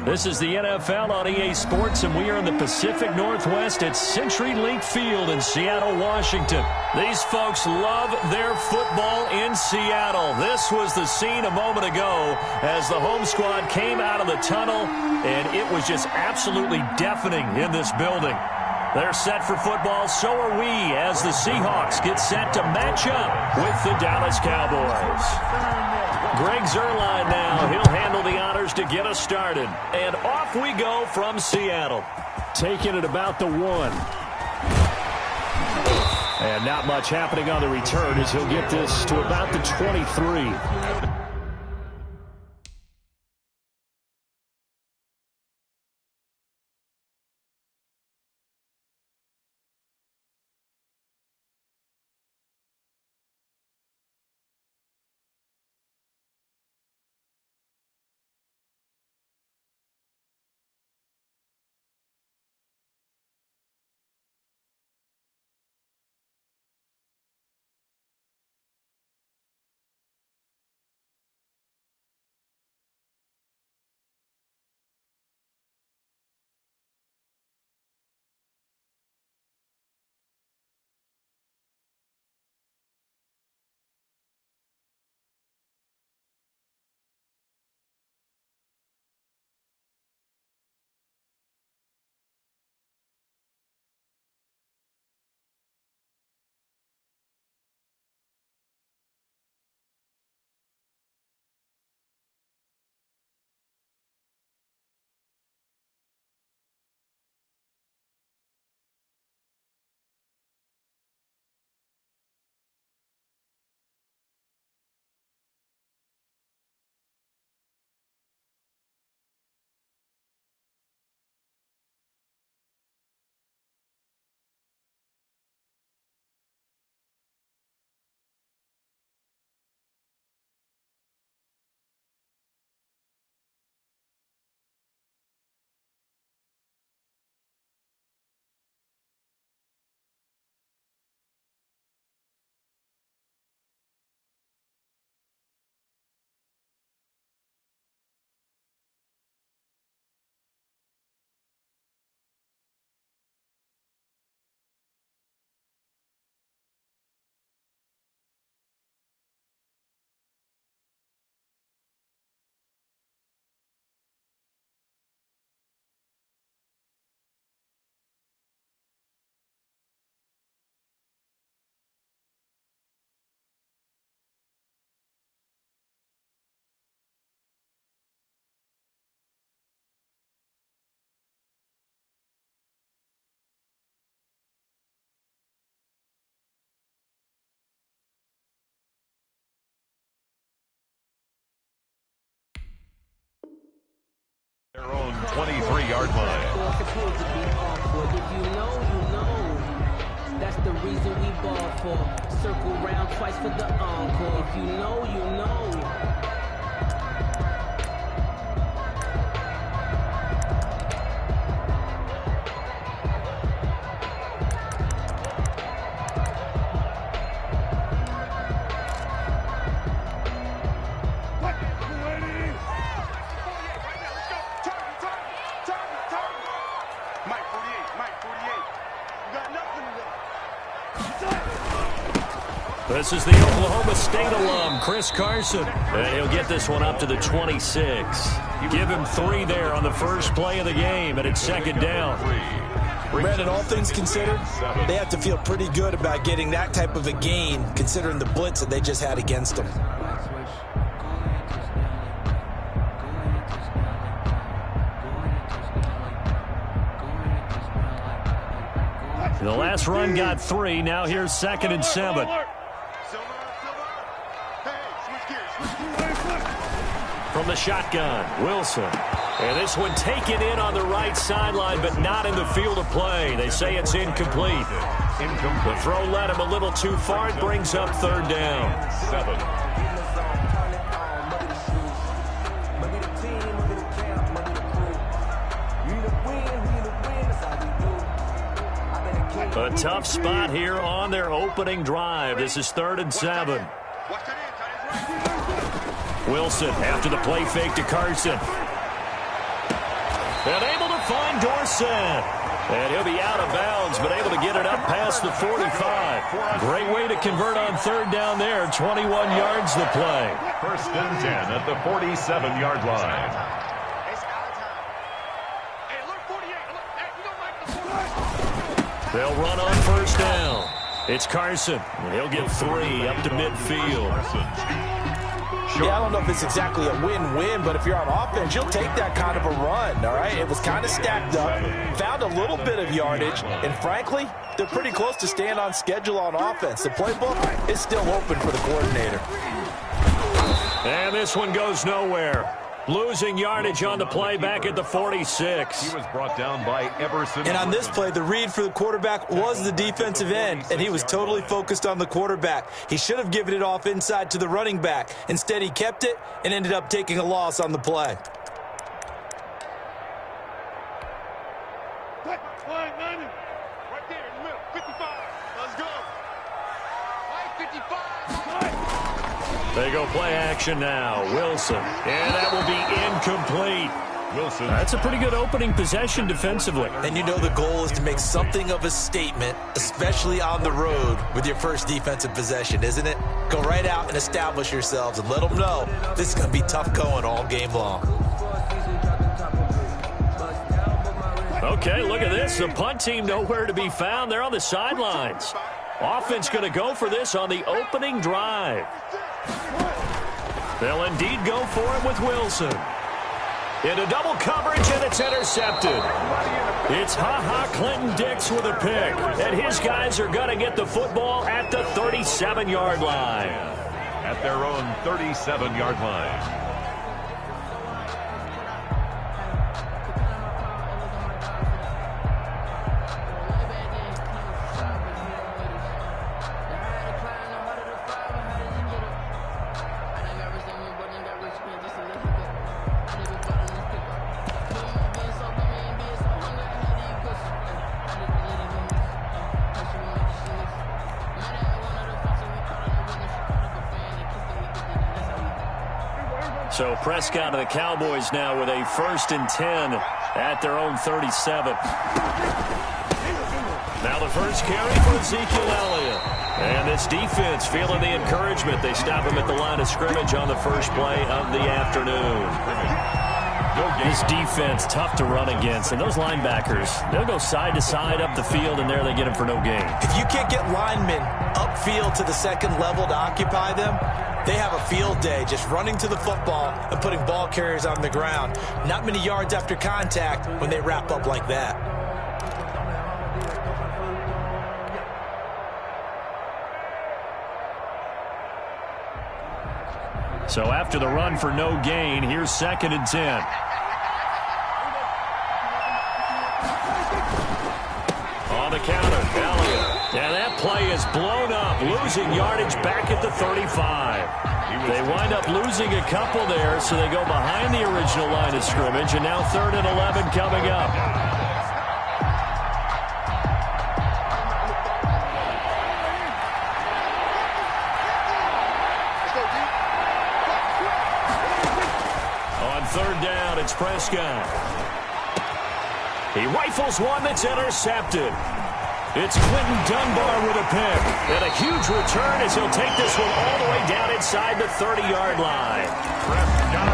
This is the NFL on EA Sports, and we are in the Pacific Northwest at CenturyLink Field in Seattle, Washington. These folks love their football in Seattle. This was the scene a moment ago as the home squad came out of the tunnel, and it was just absolutely deafening in this building. They're set for football, so are we, as the Seahawks get set to match up with the Dallas Cowboys. Greg Zuerlein now. He'll handle the honors to get us started. And off we go from Seattle. Taking it about the 1. And not much happening on the return as he'll get this to about the 23. Their own 23-yard line. If you know, you know. That's the reason we ball for. Circle round twice for the encore. If you know, you know. This is the Oklahoma State alum, Chris Carson. And he'll get this one up to the 26. Give him 3 there on the first play of the game, and it's second down. Brandon, all things considered, they have to feel pretty good about getting that type of a gain, considering the blitz that they just had against them. The last run got 3. Now here's 2nd and 7. From the shotgun, Wilson. And this one taken in on the right sideline, but not in the field of play. They say it's incomplete. The throw led him a little too far. It brings up 3rd down. 7. A tough spot here on their opening drive. This is 3rd and 7. Wilson after the play fake to Carson. And able to find Dorsett. And he'll be out of bounds, but able to get it up past the 45. Great way to convert on third down there. 21 yards the play. First and 10 at the 47-yard line. They'll run on first down. It's Carson, and he'll get 3 up to midfield. Yeah, I don't know if it's exactly a win-win, but if you're on offense, you'll take that kind of a run, all right? It was kind of stacked up, found a little bit of yardage, and frankly, they're pretty close to staying on schedule on offense. The playbook is still open for the coordinator. And this one goes nowhere. Losing yardage on the play back at the 46. He was brought down by Everson. And on this play, the read for the quarterback was the defensive end, and he was totally focused on the quarterback. He should have given it off inside to the running back. Instead, he kept it and ended up taking a loss on the play. Right there in the middle, 55. Let's go. 55. They go play action now. Wilson. And that will be incomplete. Wilson. That's a pretty good opening possession defensively. And you know the goal is to make something of a statement, especially on the road with your first defensive possession, isn't it? Go right out and establish yourselves and let them know this is going to be tough going all game long. Okay, look at this. The punt team nowhere to be found. They're on the sidelines. Offense going to go for this on the opening drive. They'll indeed go for it with Wilson. Into double coverage, and it's intercepted. It's Ha-Ha Clinton-Dix with a pick. And his guys are going to get the football at the 37-yard line. At their own 37-yard line. So Prescott of the Cowboys now with a 1st and 10 at their own 37. Now the first carry for Ezekiel Elliott. And this defense feeling the encouragement. They stop him at the line of scrimmage on the first play of the afternoon. This defense tough to run against. And those linebackers, they'll go side to side up the field, and there they get him for no gain. If you can't get linemen upfield to the second level to occupy them, they have a field day just running to the football and putting ball carriers on the ground. Not many yards after contact when they wrap up like that. So after the run for no gain, here's 2nd and 10. On the counter, Elliott. And that play is blown up, losing yardage back at the 35. They wind up losing a couple there, so they go behind the original line of scrimmage, and now 3rd and 11 coming up. On 3rd down, it's Prescott. He rifles one that's intercepted. It's Clinton Dunbar with a pick. And a huge return as he'll take this one all the way down inside the 30-yard line.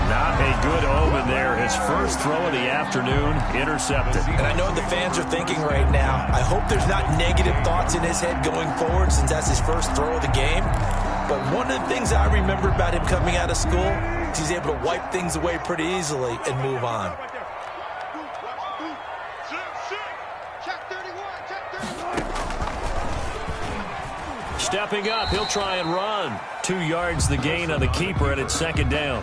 Not a good omen there. His first throw of the afternoon intercepted. And I know what the fans are thinking right now. I hope there's not negative thoughts in his head going forward since that's his first throw of the game. But one of the things I remember about him coming out of school is he's able to wipe things away pretty easily and move on. Stepping up, he'll try and run. 2 yards the gain on the keeper, and it's 2nd down.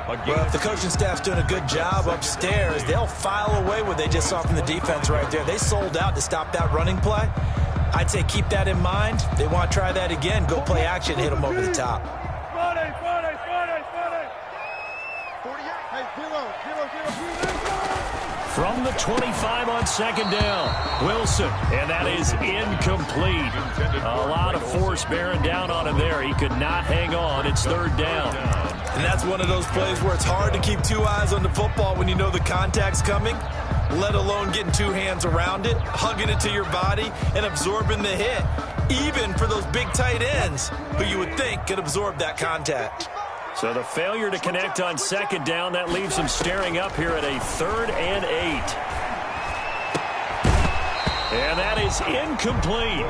Well, if the coaching staff's doing a good job upstairs, they'll file away what they just saw from the defense right there. They sold out to stop that running play. I'd say keep that in mind. They want to try that again. Go play action, hit them over the top. From the 25 on 2nd down, Wilson, and that is incomplete. A lot of force bearing down on him there. He could not hang on. It's 3rd down. And that's one of those plays where it's hard to keep two eyes on the football when you know the contact's coming, let alone getting two hands around it, hugging it to your body, and absorbing the hit, even for those big tight ends who you would think could absorb that contact. So the failure to connect on second down, that leaves him staring up here at a 3rd and 8. And that is incomplete.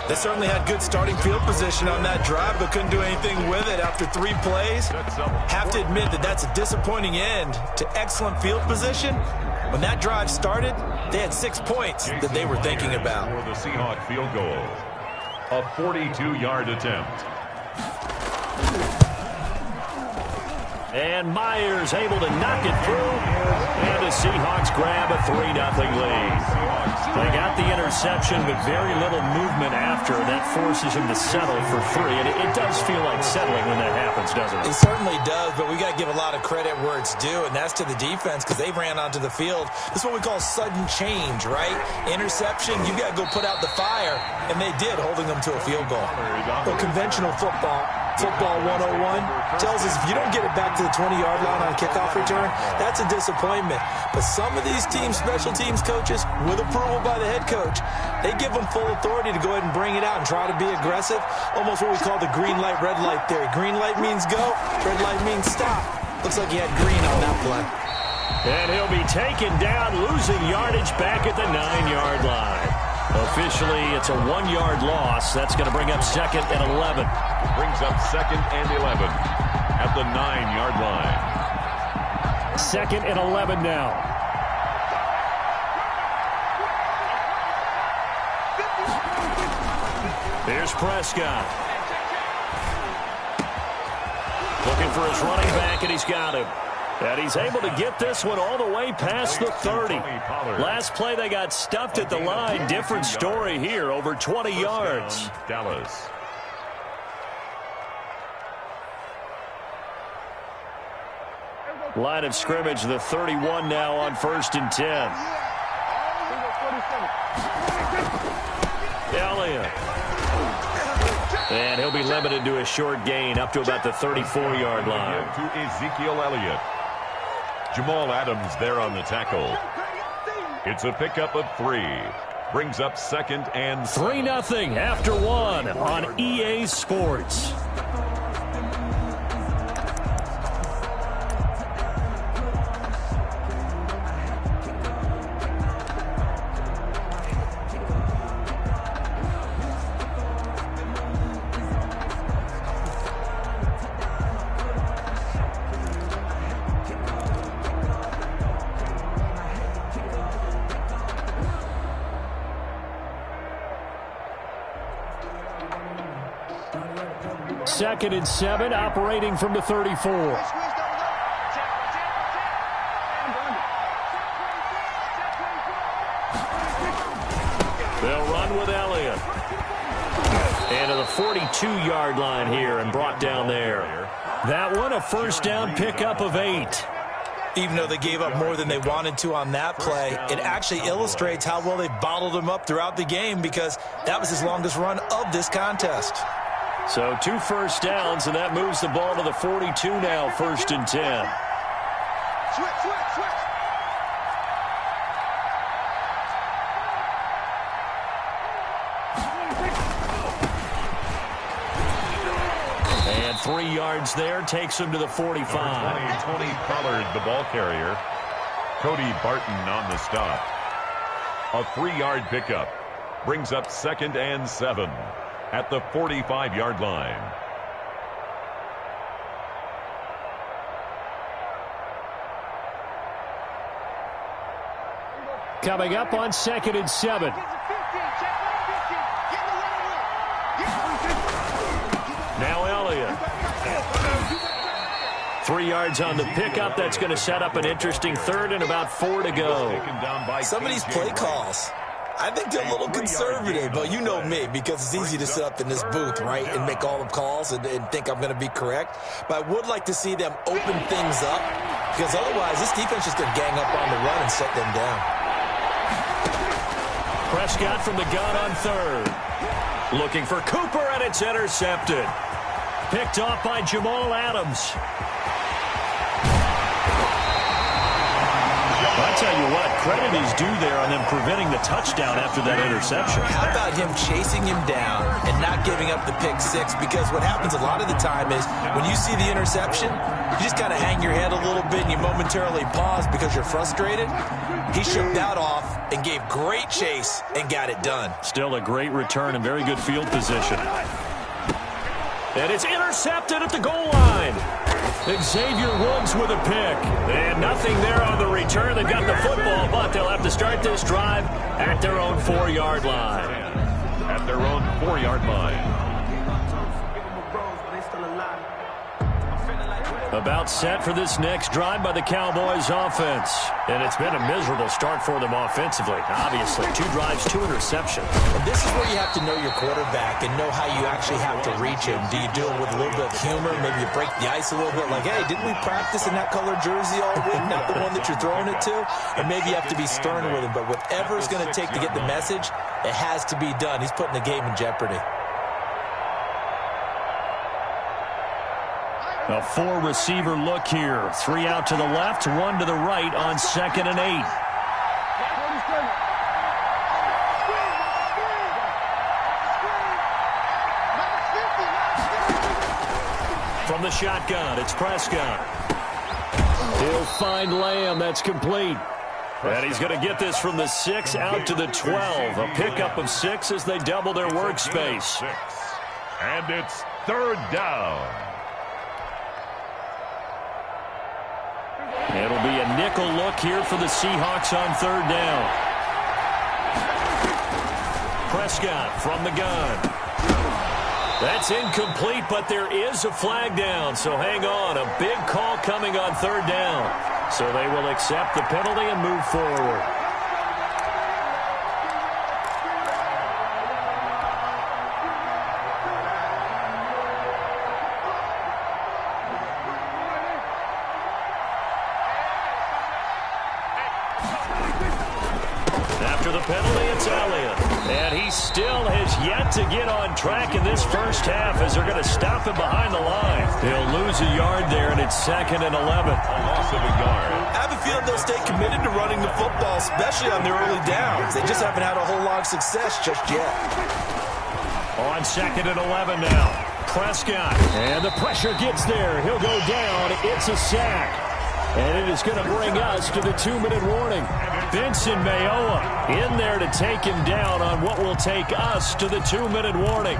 They certainly had good starting field position on that drive, but couldn't do anything with it after 3 plays. Have to admit that that's a disappointing end to excellent field position. When that drive started, they had 6 points that they were thinking about. For the Seahawks field goal, a 42-yard attempt. And Myers able to knock it through. And the Seahawks grab a 3-0 lead. They got the interception, but very little movement after. That forces him to settle for 3. And it does feel like settling when that happens, doesn't it? It certainly does, but we got to give a lot of credit where it's due, and that's to the defense because they ran onto the field. This is what we call sudden change, right? Interception, you got to go put out the fire, and they did, holding them to a field goal. Well, conventional football 101 tells us if you don't get it back to the 20-yard line on kickoff return, that's a disappointment. But some of these teams, special teams coaches, with approval by the head coach, they give them full authority to go ahead and bring it out and try to be aggressive. Almost what we call the green light, red light theory. Green light means go, red light means stop. Looks like he had green on that play. And he'll be taken down, losing yardage back at the 9-yard line. Officially, it's a 1-yard loss. That's going to bring up 2nd and 11. Brings up 2nd and 11 at the 9-yard line. 2nd and 11 now. Here's Prescott. Looking for his running back, and he's got him. And he's able to get this one all the way past the 30. Last play, they got stuffed at the line. Different story here, over 20 yards. Dallas. Line of scrimmage, the 31 now on 1st and 10. Elliott. And he'll be limited to a short gain up to about the 34-yard line. To Ezekiel Elliott. Jamal Adams there on the tackle. It's a pickup of 3. Brings up 2nd and 3-0 after 1 on EA Sports. Second and 7, operating from the 34. They'll run with Elliott. And to the 42-yard line here and brought down there. That one, a 1st down pickup of 8. Even though they gave up more than they wanted to on that play, it actually illustrates how well they bottled them up throughout the game because that was his longest run of this contest. So 2 first downs, and that moves the ball to the 42 now, 1st and 10. Switch. And 3 yards there takes him to the 45. 20 Pollard, the ball carrier. Cody Barton on the stop. A 3-yard pickup. Brings up 2nd and 7 at the 45-yard line. Coming up on 2nd and 7. Now Elliott. 3 yards on the pickup. That's going to set up an interesting 3rd and about 4 to go. Some of these play calls, I think they're a little conservative, but you know me, because it's easy to sit up in this booth, right, and make all the calls and think I'm going to be correct. But I would like to see them open things up, because otherwise this defense is going to gang up on the run and set them down. Prescott from the gun on 3rd. Looking for Cooper, and it's intercepted. Picked off by Jamal Adams. tell you what, credit is due there on them preventing the touchdown after that interception. How about him chasing him down and not giving up the pick six? Because what happens a lot of the time is when you see the interception, you just kind of hang your head a little bit and you momentarily pause because you're frustrated. He shook that off and gave great chase and got it done. Still a great return and very good field position. And it's intercepted at the goal line. Xavier Woods with a pick. And nothing there on the return. They've got the football, but they'll have to start this drive at their own 4-yard line. At their own 4-yard line. About set for this next drive by the Cowboys offense. And it's been a miserable start for them offensively. Obviously, 2 drives, 2 interceptions. And this is where you have to know your quarterback and know how you actually have to reach him. Do you do it with a little bit of humor? Maybe you break the ice a little bit like, hey, didn't we practice in that color jersey all week? Not the one that you're throwing it to? Or maybe you have to be stern with him. But whatever it's going to take to get the message, it has to be done. He's putting the game in jeopardy. A 4-receiver look here. 3 out to the left, 1 to the right on 2nd and 8. From the shotgun, it's Prescott. He'll find Lamb. That's complete. And he's going to get this from the 6 out to the 12. A pickup of 6 as they double their workspace. And it's 3rd down. It'll be a nickel look here for the Seahawks on 3rd down. Prescott from the gun. That's incomplete, but there is a flag down, so hang on. A big call coming on 3rd down. So they will accept the penalty and move forward. After the penalty, it's Elliott. And he still has yet to get on track in this first half as they're going to stop him behind the line. He'll lose a yard there, and it's 2nd and 11. A loss of a yard. I have a feeling they'll stay committed to running the football, especially on their early downs. They just haven't had a whole lot of success just yet. On 2nd and 11 now. Prescott. And the pressure gets there. He'll go down. It's a sack. And it is going to bring us to the 2-minute warning. Benson Mayowa in there to take him down on what will take us to the 2-minute warning.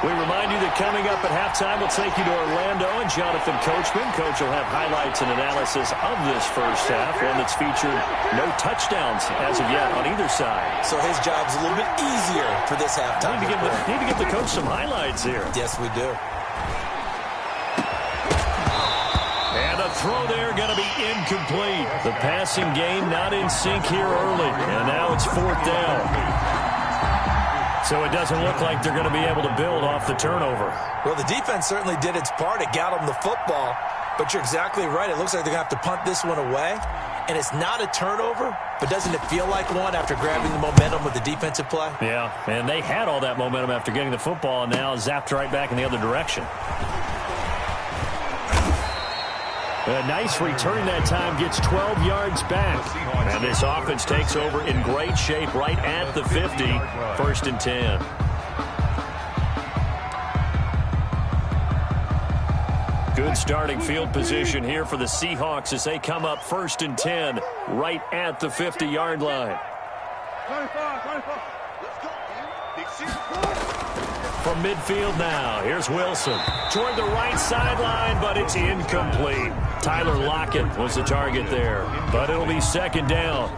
We remind you that coming up at halftime, we'll take you to Orlando and Jonathan Coachman. Coach will have highlights and analysis of this first half, one that's featured no touchdowns as of yet on either side. So his job's a little bit easier for this halftime. Need to give the coach some highlights here. Yes, we do. And the throw there going to be incomplete. The passing game not in sync here early. And now it's 4th down. So it doesn't look like they're going to be able to build off the turnover. Well, the defense certainly did its part. It got them the football. But you're exactly right. It looks like they're going to have to punt this one away. And it's not a turnover, but doesn't it feel like one after grabbing the momentum with the defensive play? Yeah, and they had all that momentum after getting the football and now zapped right back in the other direction. A nice return that time, gets 12 yards back. And this offense takes over in great shape right at the 50. 1st and 10. Good starting field position here for the Seahawks as they come up 1st and 10 right at the 50-yard line. 25. Let's go. From midfield now, here's Wilson. Toward the right sideline, but it's incomplete. Tyler Lockett was the target there, but it'll be 2nd down.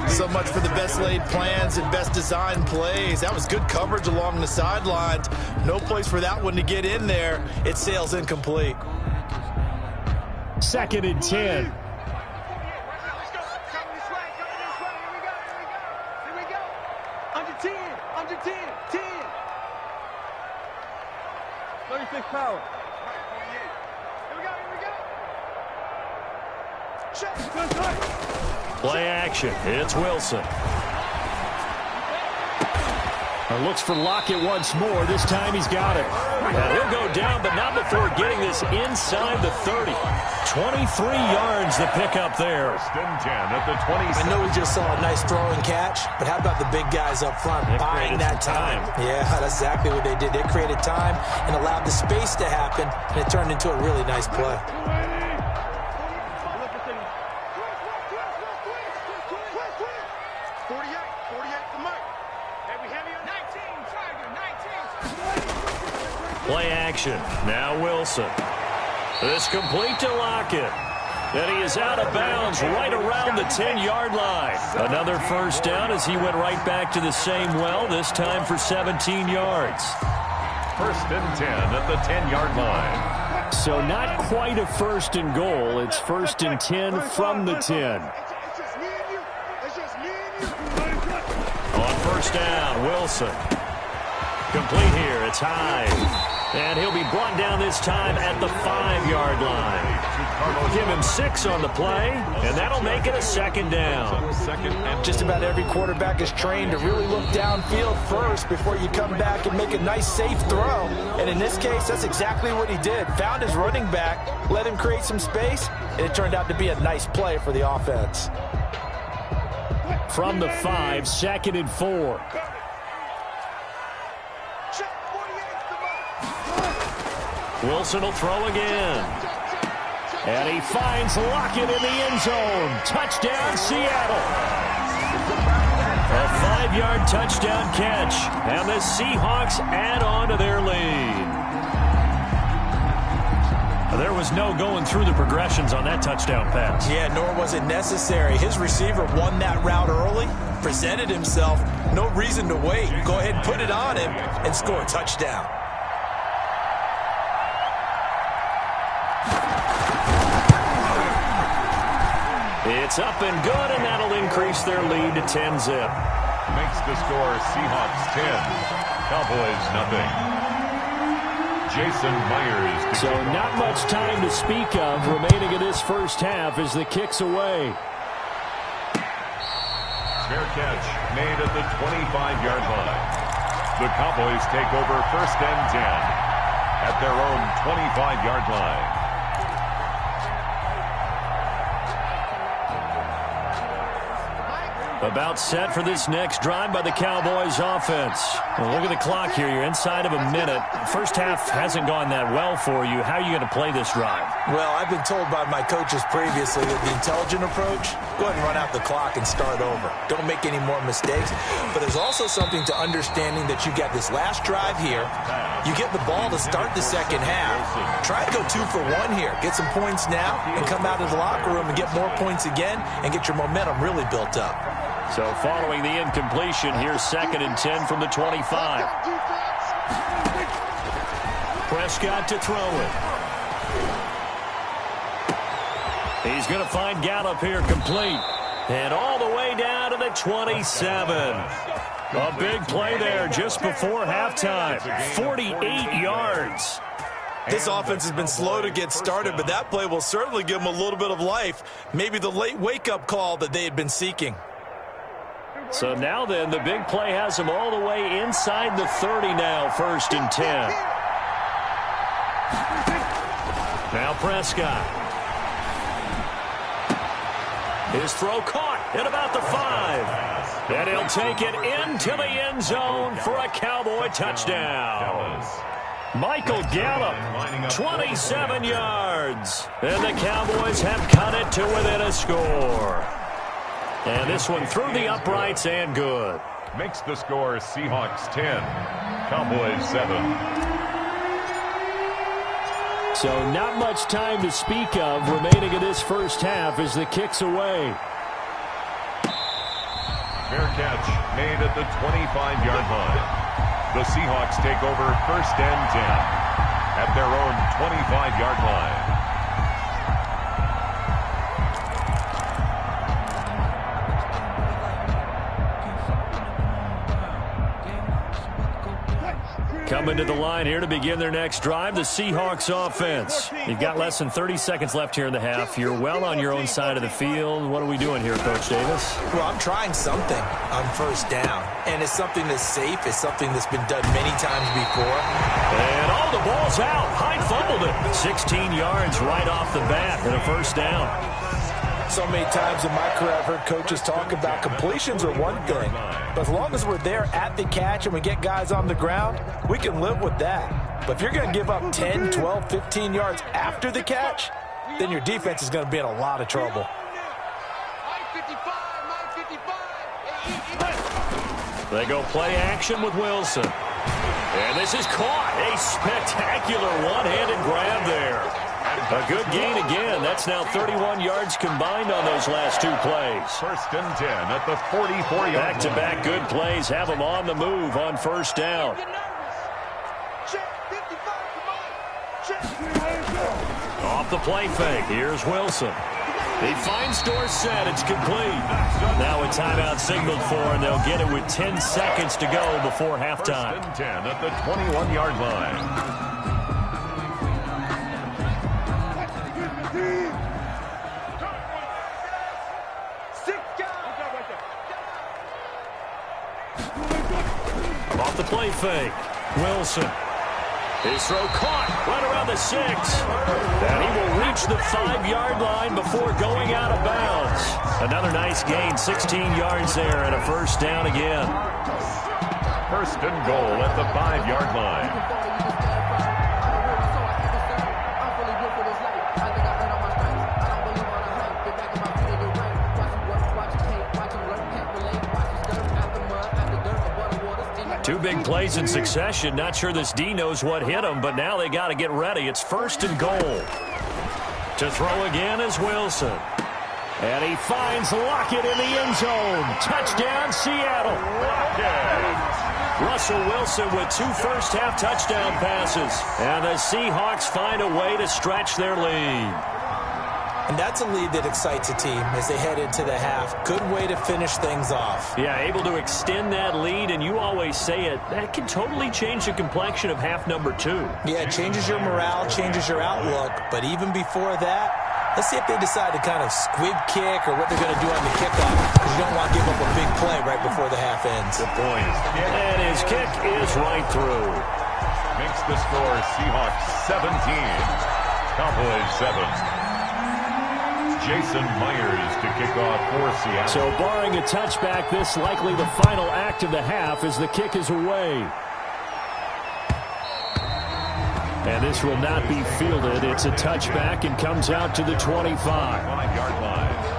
So much for the best laid plans and best designed plays. That was good coverage along the sidelines. No place for that one to get in there. It sails incomplete. 2nd and 10. Under 10. 36 power. Here we go. Play action. It's Wilson. A Looks for Lockett once more. This time he's got it. And he'll go down, but not before getting this inside the 30. 23 yards the pickup there. First and 10 at the 27. I know we just saw a nice throw and catch, but how about the big guys up front buying that time? Yeah, that's exactly what they did. They created time and allowed the space to happen, and it turned into a really nice play. Play action. Now Wilson. This complete to Lockett. And he is out of bounds right around the 10-yard line. Another first down as he went right back to the same well, this time for 17 yards. First and 10 at the 10-yard line. So not quite a first and goal. It's first and 10 from the 10. On first down, Wilson. Complete here. It's high. And he'll be brought down this time at the 5-yard line. Give him 6 on the play, and that'll make it a second down. Just about every quarterback is trained to really look downfield first before you come back and make a nice, safe throw. And in this case, that's exactly what he did. Found his running back, let him create some space, and it turned out to be a nice play for the offense. From the 5, 2nd and 4. Wilson will throw again. And he finds Lockett in the end zone. Touchdown, Seattle. A 5-yard touchdown catch. And the Seahawks add on to their lead. There was no going through the progressions on that touchdown pass. Yeah, nor was it necessary. His receiver won that route early, presented himself. No reason to wait. Go ahead and put it on him and score a touchdown. It's up and good, and that'll increase their lead to 10-zip. Makes the score Seahawks 10, Cowboys nothing. Jason Myers. So not much time to speak of remaining in this first half as the kick's away. Fair catch made at the 25-yard line. The Cowboys take over first and 10 at their own 25-yard line. About set for this next drive by the Cowboys offense. Well, look at the clock here. You're inside of a minute. First half hasn't gone that well for you. How are you going to play this drive? Well, I've been told by my coaches previously that the intelligent approach, go ahead and run out the clock and start over. Don't make any more mistakes. But there's also something to understanding that you got this last drive here. You get the ball to start the second half. Try to go 2 for 1 here. Get some points now and come out of the locker room and get more points again and get your momentum really built up. So following the incompletion, here's 2nd and 10 from the 25. Prescott to throw it. He's going to find Gallup here complete. And all the way down to the 27. A big play there just before halftime. 48 yards. This offense has been slow to get started, but that play will certainly give them a little bit of life. Maybe the late wake-up call that they had been seeking. So now then, the big play has them all the way inside the 30 now, 1st and 10. Now Prescott. His throw caught at about the 5. And he'll take it into the end zone for a Cowboy touchdown. Michael Gallup, 27 yards. And the Cowboys have cut it to within a score. And this one through the uprights and good. Makes the score Seahawks 10, Cowboys 7. So not much time to speak of remaining in this first half as the kick's away. Fair catch made at the 25-yard line. The Seahawks take over first and 10 at their own 25-yard line. Coming to the line here to begin their next drive, the Seahawks offense. You've got less than 30 seconds left here in the half. You're well on your own side of the field. What are we doing here, Coach Davis? Well, I'm trying something on first down, and it's something that's safe. It's something that's been done many times before. And the ball's out. Hyde fumbled it. 16 yards right off the bat and a first down. So many times in my career I've heard coaches talk about completions are one thing, but as long as we're there at the catch and we get guys on the ground, we can live with that. But if you're going to give up 10, 12, 15 yards after the catch, then your defense is going to be in a lot of trouble. They go play action with Wilson. And this is caught. A spectacular one-handed grab there. A good gain again. That's now 31 yards combined on those last two plays. First and 10 at the 44-yard line. Back-to-back good plays have them on the move on first down. Off the play fake. Here's Wilson. He finds Dorsett. It's complete. Now a timeout signaled for, and they'll get it with 10 seconds to go before halftime. First and 10 at the 21-yard line. Off the play fake. Wilson. His throw caught right around the 6. And he will reach the 5-yard line before going out of bounds. Another nice gain, 16 yards there, and a first down again. First and goal at the 5-yard line. Two big plays in succession. Not sure this D knows what hit him, but now they got to get ready. It's first and goal. To throw again is Wilson. And he finds Lockett in the end zone. Touchdown, Seattle. Russell Wilson with 2 first-half touchdown passes. And the Seahawks find a way to stretch their lead. And that's a lead that excites a team as they head into the half. Good way to finish things off. Yeah, able to extend that lead, and you always say it, that can totally change the complexion of half number 2. Yeah, it changes your morale, changes your outlook. But even before that, let's see if they decide to kind of squib kick or what they're going to do on the kickoff, because you don't want to give up a big play right before the half ends. Good point. And his kick is right through. Makes the score Seahawks 17, Cowboys 7. Jason Myers to kick off for Seattle. So barring a touchback, this likely the final act of the half as the kick is away. And this will not be fielded. It's a touchback and comes out to the 25. 5-yard line.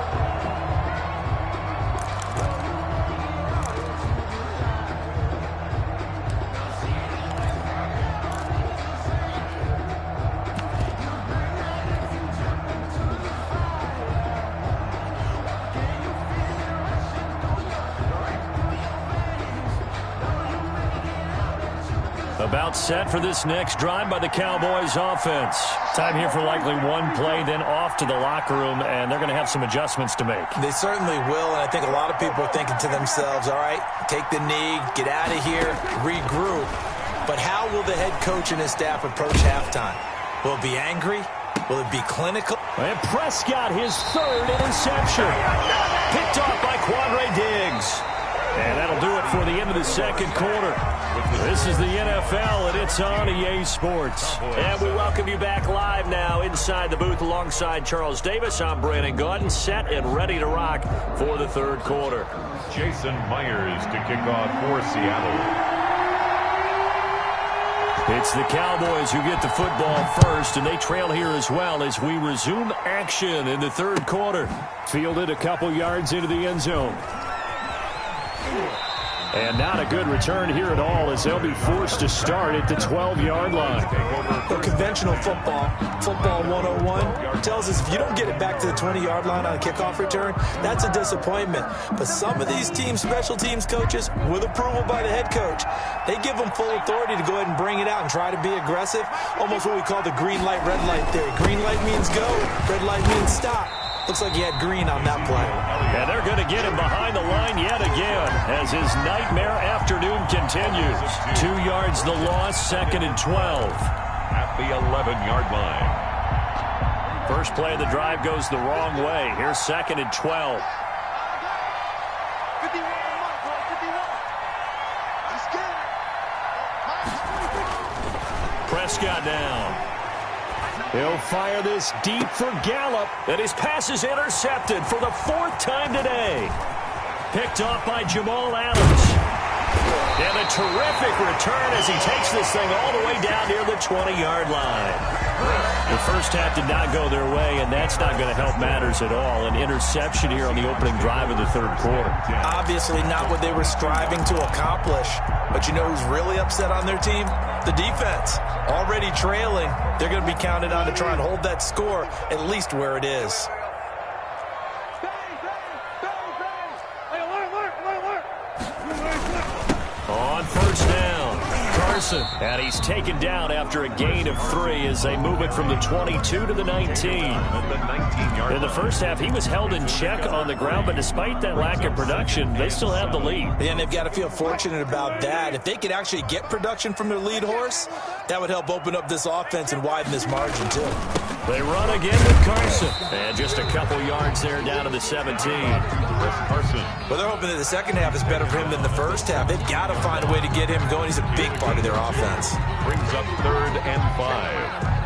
About set for this next drive by the Cowboys offense. Time here for likely one play, then off to the locker room, and they're going to have some adjustments to make. They certainly will, and I think a lot of people are thinking to themselves, all right, take the knee, get out of here, regroup. But how will the head coach and his staff approach halftime? Will it be angry? Will it be clinical? And Prescott, his 3rd interception. Picked off by Quandre Diggs. And that'll do it for the end of the second quarter. This is the NFL, and it's on EA Sports. And we welcome you back live now inside the booth alongside Charles Davis. I'm Brandon Gordon, set and ready to rock for the third quarter. Jason Myers to kick off for Seattle. It's the Cowboys who get the football first, and they trail here as well as we resume action in the third quarter. Fielded a couple yards into the end zone. And not a good return here at all as they'll be forced to start at the 12-yard line. The conventional football 101, tells us if you don't get it back to the 20-yard line on a kickoff return, that's a disappointment. But some of these team special teams coaches, with approval by the head coach, they give them full authority to go ahead and bring it out and try to be aggressive, almost what we call the green light, red light theory. Green light means go, red light means stop. Looks like he had green on that play. And they're going to get him behind the line yet again as his nightmare afternoon continues. 2 yards the loss, 2nd and 12. At the 11-yard line. First play of the drive goes the wrong way. Here's 2nd and 12. 51. He's scared. Prescott down. He'll fire this deep for Gallup. And his pass is intercepted for the 4th time today. Picked off by Jamal Adams. And a terrific return as he takes this thing all the way down near the 20-yard line. The first half did not go their way, and that's not going to help matters at all. An interception here on the opening drive of the 3rd quarter. Obviously not what they were striving to accomplish. But you know who's really upset on their team? The defense. Already trailing. They're going to be counted on to try and hold that score at least where it is. On first down, Carson. And he's taken down after a gain of 3 as they move it from the 22 to the 19. In the first half, he was held in check on the ground, but despite that lack of production, they still have the lead. And they've got to feel fortunate about that. If they could actually get production from their lead horse, that would help open up this offense and widen this margin, too. They run again with Carson. And just a couple yards there down to the 17. Carson. Well, they're hoping that the second half is better for him than the first half. They've got to find a way to get him going. He's a big part of their offense. Brings up 3rd and 5.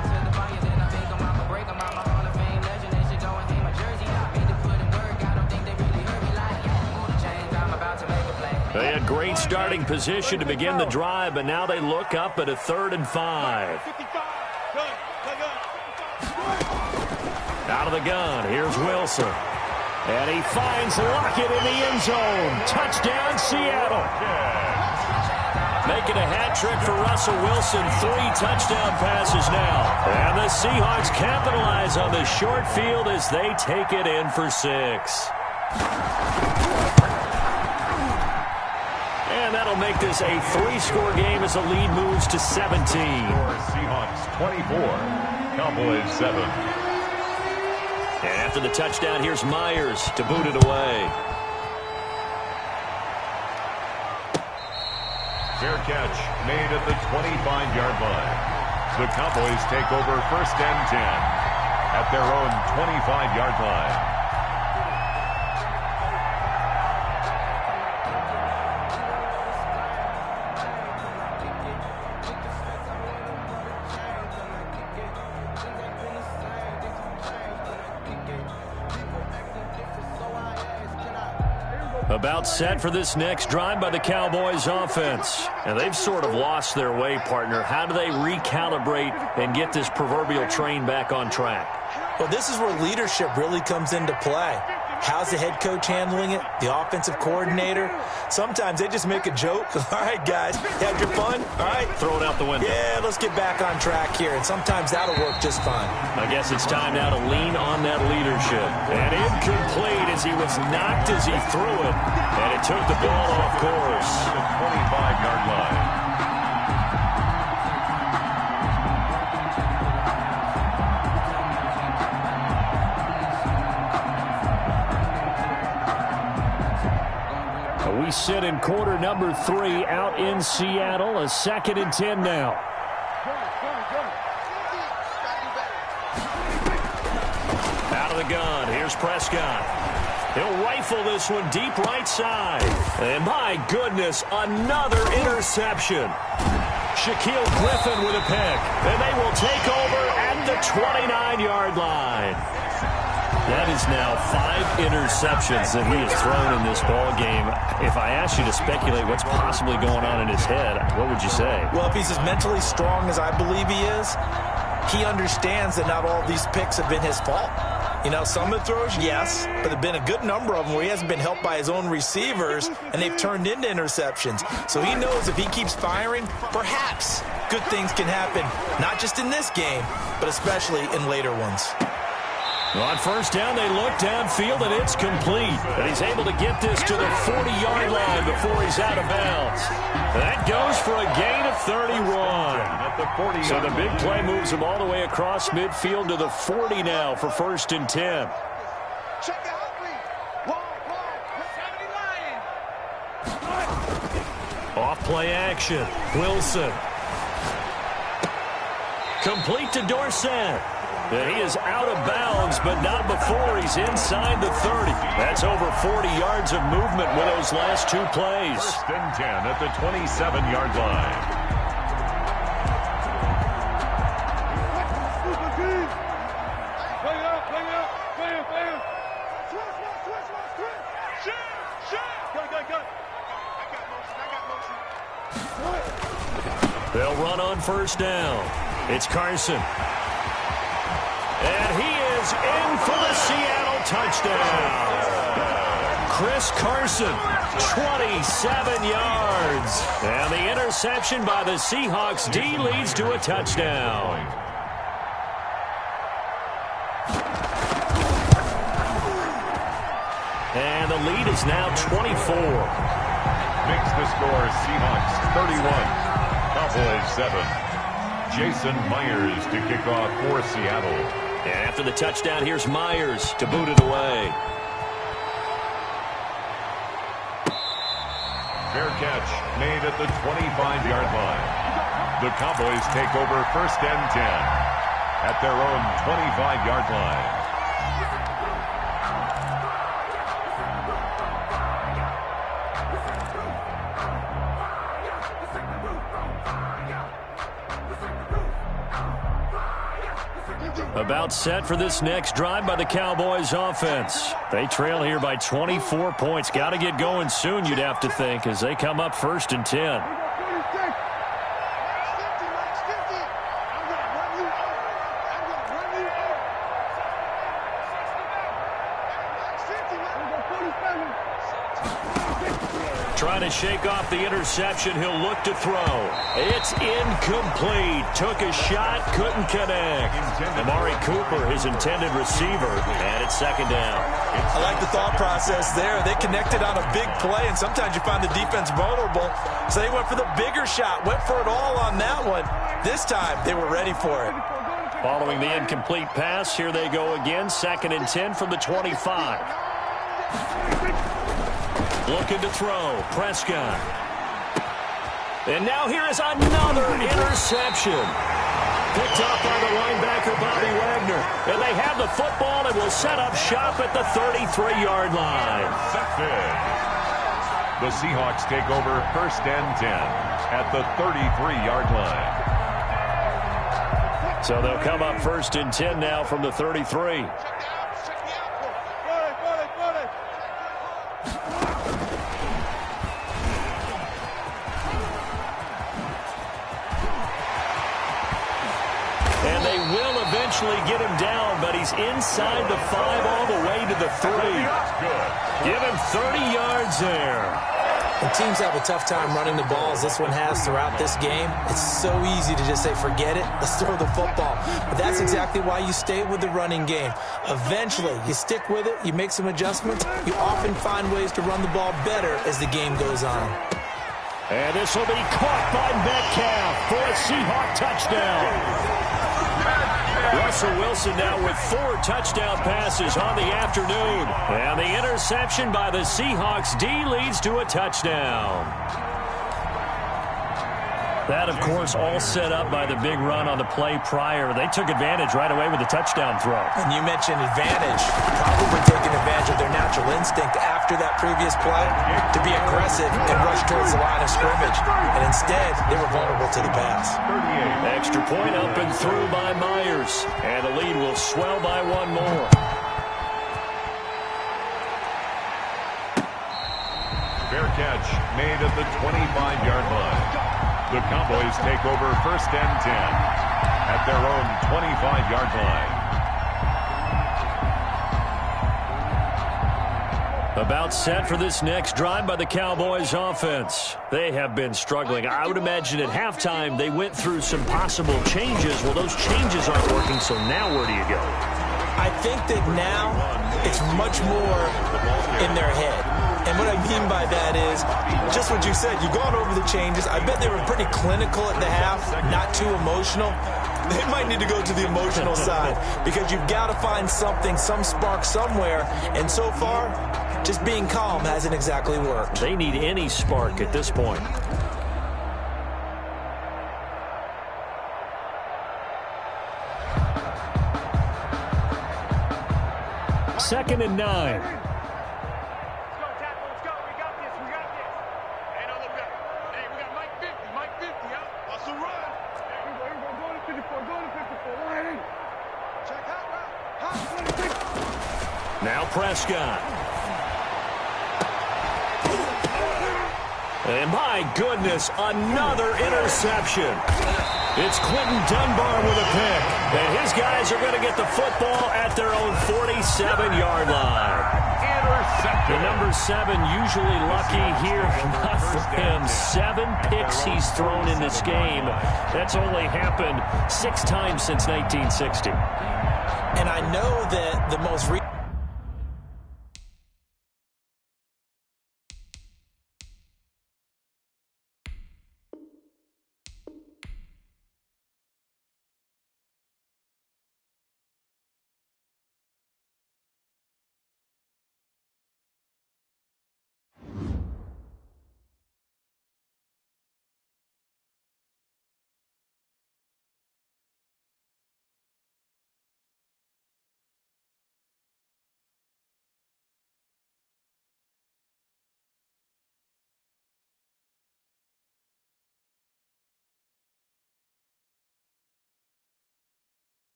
They had great starting position to begin the drive, but now they look up at a 3rd and 5. Out of the gun, here's Wilson. And he finds Lockett in the end zone. Touchdown, Seattle. Making a hat trick for Russell Wilson. 3 touchdown passes now. And the Seahawks capitalize on the short field as they take it in for 6. And that'll make this a 3-score game as the lead moves to 17. Seahawks 24, Cowboys 7. And after the touchdown, here's Myers to boot it away. Fair catch made at the 25-yard line. The Cowboys take over 1st and 10 at their own 25-yard line. About set for this next drive by the Cowboys offense. And they've sort of lost their way, partner. How do they recalibrate and get this proverbial train back on track? Well, this is where leadership really comes into play. How's the head coach handling it? The offensive coordinator? Sometimes they just make a joke. All right, guys, had your fun? All right. Throw it out the window. Yeah, let's get back on track here. And sometimes that'll work just fine. I guess it's time now to lean on that leadership. And incomplete as he was knocked as he threw it. And it took the ball off course. The 25-yard line. We sit in quarter number 3 out in Seattle. A 2nd and 10 now. Out of the gun. Here's Prescott. He'll rifle this one deep right side. And my goodness, another interception. Shaquille Griffin with a pick. And they will take over at the 29-yard line. That is now 5 interceptions that he has thrown in this ball game. If I asked you to speculate what's possibly going on in his head, what would you say? Well, if he's as mentally strong as I believe he is, he understands that not all these picks have been his fault. You know, some of the throws, yes, but there have been a good number of them where he hasn't been helped by his own receivers, and they've turned into interceptions. So he knows if he keeps firing, perhaps good things can happen, not just in this game, but especially in later ones. On first down, they look downfield, and it's complete. And he's able to get this to the 40-yard line before he's out of bounds. That goes for a gain of 31. So the big play moves him all the way across midfield to the 40 now for 1st and 10. Check it out, please. Wall. 70 Lions. Off play action. Wilson. Complete to Dorsett. And he is out of bounds, but not before he's inside the 30. That's over 40 yards of movement with those last two plays. First and 10 at the 27-yard line. They'll run on first down. It's Carson. And he is in for the Seattle touchdown. Chris Carson, 27 yards. And the interception by the Seahawks D leads to a touchdown. And the lead is now 24. Makes the score Seahawks 31. Cowboys 7. Jason Myers to kick off for Seattle. And after the touchdown, here's Myers to boot it away. Fair catch made at the 25-yard line. The Cowboys take over first and 10 at their own 25-yard line. About set for this next drive by the Cowboys offense. They trail here by 24 points. Got to get going soon, you'd have to think, as they come up first and 10. Trying to shake off the interception. He'll look to throw. It's incomplete. Took a shot, couldn't connect. Amari Cooper, his intended receiver, and it's second down. I like the thought process there. They connected on a big play, and sometimes you find the defense vulnerable. So they went for the bigger shot, went for it all on that one. This time, they were ready for it. Following the incomplete pass, here they go again. Second and 10 from the 25. Looking to throw. Prescott. And now here is another interception. Picked up by the linebacker, Bobby Wagner. And they have the football and will set up shop at the 33-yard line. The Seahawks take over first and 10 at the 33-yard line. So they'll come up first and 10 now from the 33. And they will eventually get him down, but he's inside the 5 all the way to the 3. Give him 30 yards there. When teams have a tough time running the ball, as this one has throughout this game, it's so easy to just say, forget it, let's throw the football. But that's exactly why you stay with the running game. Eventually, you stick with it, you make some adjustments, you often find ways to run the ball better as the game goes on. And this will be caught by Metcalf for a Seahawk touchdown. Russell Wilson now with 4 touchdown passes on the afternoon. And the interception by the Seahawks D leads to a touchdown. That, of course, all set up by the big run on the play prior. They took advantage right away with the touchdown throw. And you mentioned advantage. Probably taking advantage of their natural instinct after that previous play to be aggressive and rush towards the line of scrimmage. And instead, they were vulnerable to the pass. Extra point up and through by Myers. And the lead will swell by 1 more. Fair catch made at the 25-yard line. The Cowboys take over first and 10 at their own 25-yard line. About set for this next drive by the Cowboys offense. They have been struggling. I would imagine at halftime they went through some possible changes. Well, those changes aren't working, so now where do you go? I think that now it's much more in their head. And what I mean by that is just what you said. You've gone over the changes. I bet they were pretty clinical at the half, not too emotional. they might need to go to the emotional side because you've got to find something, some spark somewhere. And so far, just being calm hasn't exactly worked. They need any spark at this point. Second and 9. Let's go, tackle. Let's go. We got this. We got this. Hey, no, look, we got Mike 50. Mike 50, huh? Hustle run. Hey, here we go. Go to 54. Go to 54. Line in. Check out route. Now Prescott. And my goodness, another interception. It's Quentin Dunbar with a pick. And his guys are going to get the football at their own 47-yard line. The number 7 usually lucky here. Not for him. 7 picks he's thrown in this game. That's only happened 6 times since 1960. And I know that the most recent